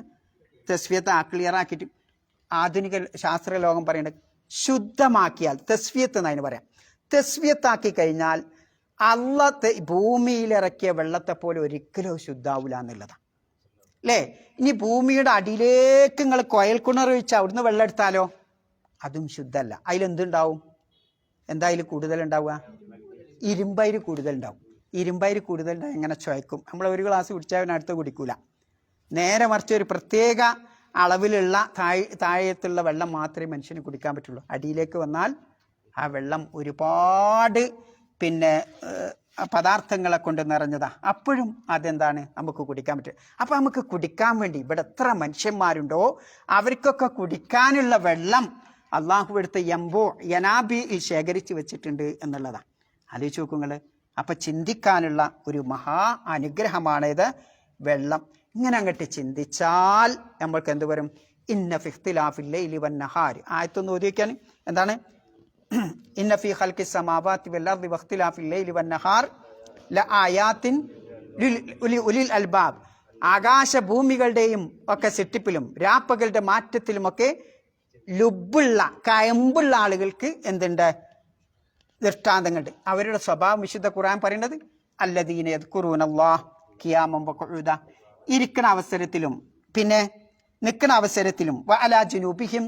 തസ്ഫിയത്ത് ക്ലിയർ ആക്കിയിട്ട് ആധുനിക ശാസ്ത്രലോകം പറയുന്നത് ശുദ്ധമാക്കിയാൽ തസ്ഫിയത്ത് എന്നതിന് പറയാം. തസ്ഫിയത്താക്കി കഴിഞ്ഞാൽ ഭൂമിയിലിറക്കിയ വെള്ളത്തെ പോലെ ഒരിക്കലും ശുദ്ധാവില്ല എന്നുള്ളതാണ്, അല്ലേ? ഇനി ഭൂമിയുടെ അടിയിലേക്ക് നിങ്ങൾ കുഴൽ കിണർ വെച്ച് അവിടുന്ന് വെള്ളം എടുത്താലോ അതും ശുദ്ധമല്ല. അതിലെന്തുണ്ടാവും? എന്തായാലും കൂടുതലുണ്ടാവുക? ഇരുമ്പയിര് കൂടുതലുണ്ടാവും. ഇരുമ്പയിര് കൂടുതലുണ്ടാവും. എങ്ങനെ ചുവയ്ക്കും? നമ്മൾ ഒരു ഗ്ലാസ് കുടിച്ചാൽ അടുത്ത് കുടിക്കൂല. നേരെ മറിച്ച് ഒരു പ്രത്യേക അളവിലുള്ള താഴത്തുള്ള വെള്ളം മാത്രമേ മനുഷ്യന് കുടിക്കാൻ പറ്റുള്ളൂ. അടിയിലേക്ക് വന്നാൽ ആ വെള്ളം ഒരുപാട് പദാർത്ഥങ്ങളെ കൊണ്ട് നിറഞ്ഞതാ. അപ്പോഴും അതെന്താണ് നമുക്ക് കുടിക്കാൻ പറ്റും. അപ്പം നമുക്ക് കുടിക്കാൻ വേണ്ടി ഇവിടെ എത്ര മനുഷ്യന്മാരുണ്ടോ അവർക്കൊക്കെ കുടിക്കാനുള്ള വെള്ളം അള്ളാഹു എടുത്ത് യനാബിയിൽ ശേഖരിച്ച് വെച്ചിട്ടുണ്ട് എന്നുള്ളതാണ്. ആലോചിച്ച് നോക്കുങ്ങൾ. അപ്പം ചിന്തിക്കാനുള്ള ഒരു മഹാ അനുഗ്രഹമാണിത് വെള്ളം. ഇങ്ങനെ അങ്ങോട്ട് ചിന്തിച്ചാൽ നമ്മൾക്ക് എന്ത് വരും? ഇന്ന ഫി ഇഖ്തിലാഫിൽ ലൈലി വന്നഹാർ. ആയത്തൊന്ന് ഓതി വയ്ക്കാൻ. എന്താണ്? ഇന്ന ഫീ ഖൽഖിസ് സമാവാതി വൽ അർദി വഖ്തിലാഫിൽ ലൈലി വന്നഹാർ ലആയാത്തിൻ ലിഉലിൽ അൽബാബ്. ആകാശഭൂമികളുടെയും ഒക്കെ സൃഷ്ടിപ്പിലും രാപ്പകളുടെ മാറ്റത്തിലുമൊക്കെ ലുബുള്ള കയമ്പുള്ള ആളുകൾക്ക് എന്തുണ്ട്? ദൃഷ്ടാന്തങ്ങളുണ്ട്. അവരുടെ സ്വഭാവം വിശുദ്ധ ഖുർആൻ പറയുന്നത് അല്ലദീന യദ്കുറൂനല്ലാഹ് ഖിയാമൻ വഖുഊദ. ഇരിക്കുന്ന അവസരത്തിലും നിൽക്കുന്ന അവസരത്തിലും വഅലാ ജുനൂബിഹിം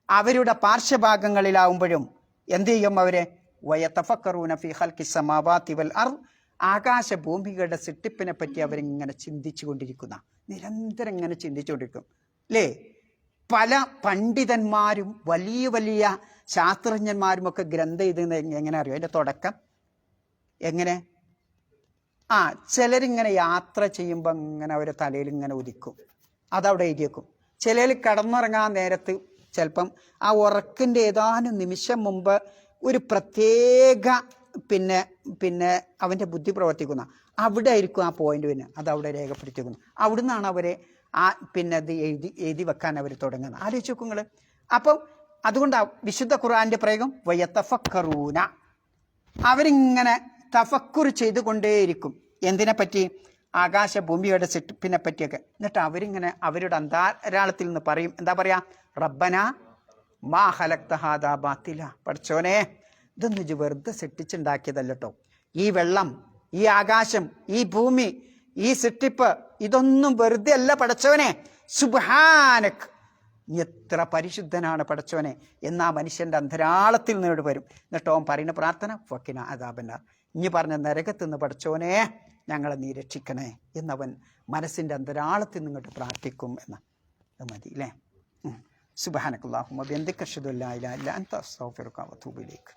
അവരുടെ പാർശ്വഭാഗങ്ങളിലാവുമ്പോഴും എന്ത് ചെയ്യും അവരെ? വയതഫക്കറൂന ഫീ ഖൽഖിസ് സമാവാതി വൽ അർദ്. ആകാശഭൂമികളുടെ സൃഷ്ടിപ്പിനെ പറ്റി അവരിങ്ങനെ ചിന്തിച്ചു കൊണ്ടിരിക്കുന്ന, നിരന്തരം ഇങ്ങനെ ചിന്തിച്ചുകൊണ്ടിരിക്കും, അല്ലേ? പല പണ്ഡിതന്മാരും വലിയ വലിയ ശാസ്ത്രജ്ഞന്മാരും ഒക്കെ ഗ്രന്ഥം എഴുതുന്നത് എങ്ങനെ അറിയോ? അതിൻ്റെ തുടക്കം എങ്ങനെ? ചിലരിങ്ങനെ യാത്ര ചെയ്യുമ്പോൾ ഇങ്ങനെ അവരെ തലയിൽ ഇങ്ങനെ ഉദിക്കും, അതവിടെ എഴുതി വെക്കും. ചിലർ കടന്നുറങ്ങാൻ നേരത്ത് ചിലപ്പം ആ ഉറക്കിൻ്റെ ഏതാനും നിമിഷം മുമ്പ് ഒരു പ്രത്യേക അവൻ്റെ ബുദ്ധി പ്രവർത്തിക്കുന്ന അവിടെ ആയിരിക്കും ആ പോയിന്റ് അതവിടെ രേഖപ്പെടുത്തിക്കുന്നു. അവിടെ നിന്നാണ് അവരെ അത് എഴുതി വെക്കാൻ അവർ തുടങ്ങുന്നത്. ആലോചിച്ച് നോക്കും നിങ്ങൾ. അപ്പം അതുകൊണ്ട് വിശുദ്ധ ഖുർആന്റെ പ്രയോഗം വയതഫക്കറൂന. അവരിങ്ങനെ തഫക്കുർ ചെയ്തുകൊണ്ടേയിരിക്കും. എന്തിനെ പറ്റി? ആകാശഭൂമിയുടെ സെറ്റിപ്പിനെ പറ്റിയൊക്കെ. എന്നിട്ട് അവരിങ്ങനെ അവരുടെ അന്തരാളത്തിൽ നിന്ന് പറയും. എന്താ പറയാ? റബ്ബന മാ ഖലഖ്ത ഹാദാ ബാത്തില. പഠിച്ചോനെ, ഇതൊന്നും ഇജ്ജ് വെറുതെ സെട്ടിച്ചുണ്ടാക്കിയതല്ലോ. ഈ വെള്ളം, ഈ ആകാശം, ഈ ഭൂമി, ഈ സെട്ടിപ്പ്, ഇതൊന്നും വെറുതെ അല്ല പഠിച്ചോനെ. സുബ്ഹാനക്, നീ എത്ര പരിശുദ്ധനാണ് പഠിച്ചോനെ എന്നാ മനുഷ്യന്റെ അന്തരാളത്തിൽ നിന്നോട് വരും. എന്നിട്ട് അവൻ പറയുന്ന പ്രാർത്ഥന ഫക്കിന അദാബന്നാർ. ഇനി പറഞ്ഞ നരകത്തുനിന്ന് പഠിച്ചോനെ ഞങ്ങളെ നീ രക്ഷിക്കണേ എന്നവൻ മനസ്സിൻ്റെ അന്തരാളത്തിൽ നിന്നിട്ട് പ്രാർത്ഥിക്കും എന്ന്. അത് മതി അല്ലേ? സുബ്ഹാനകല്ലാഹുമ്മ ബിഹംദിക അശ്ഹദു അല്ലാ ഇലാഹ ഇല്ല അൻത അസ്തഗ്ഫിറുക വഅതൂബു ഇലൈക്.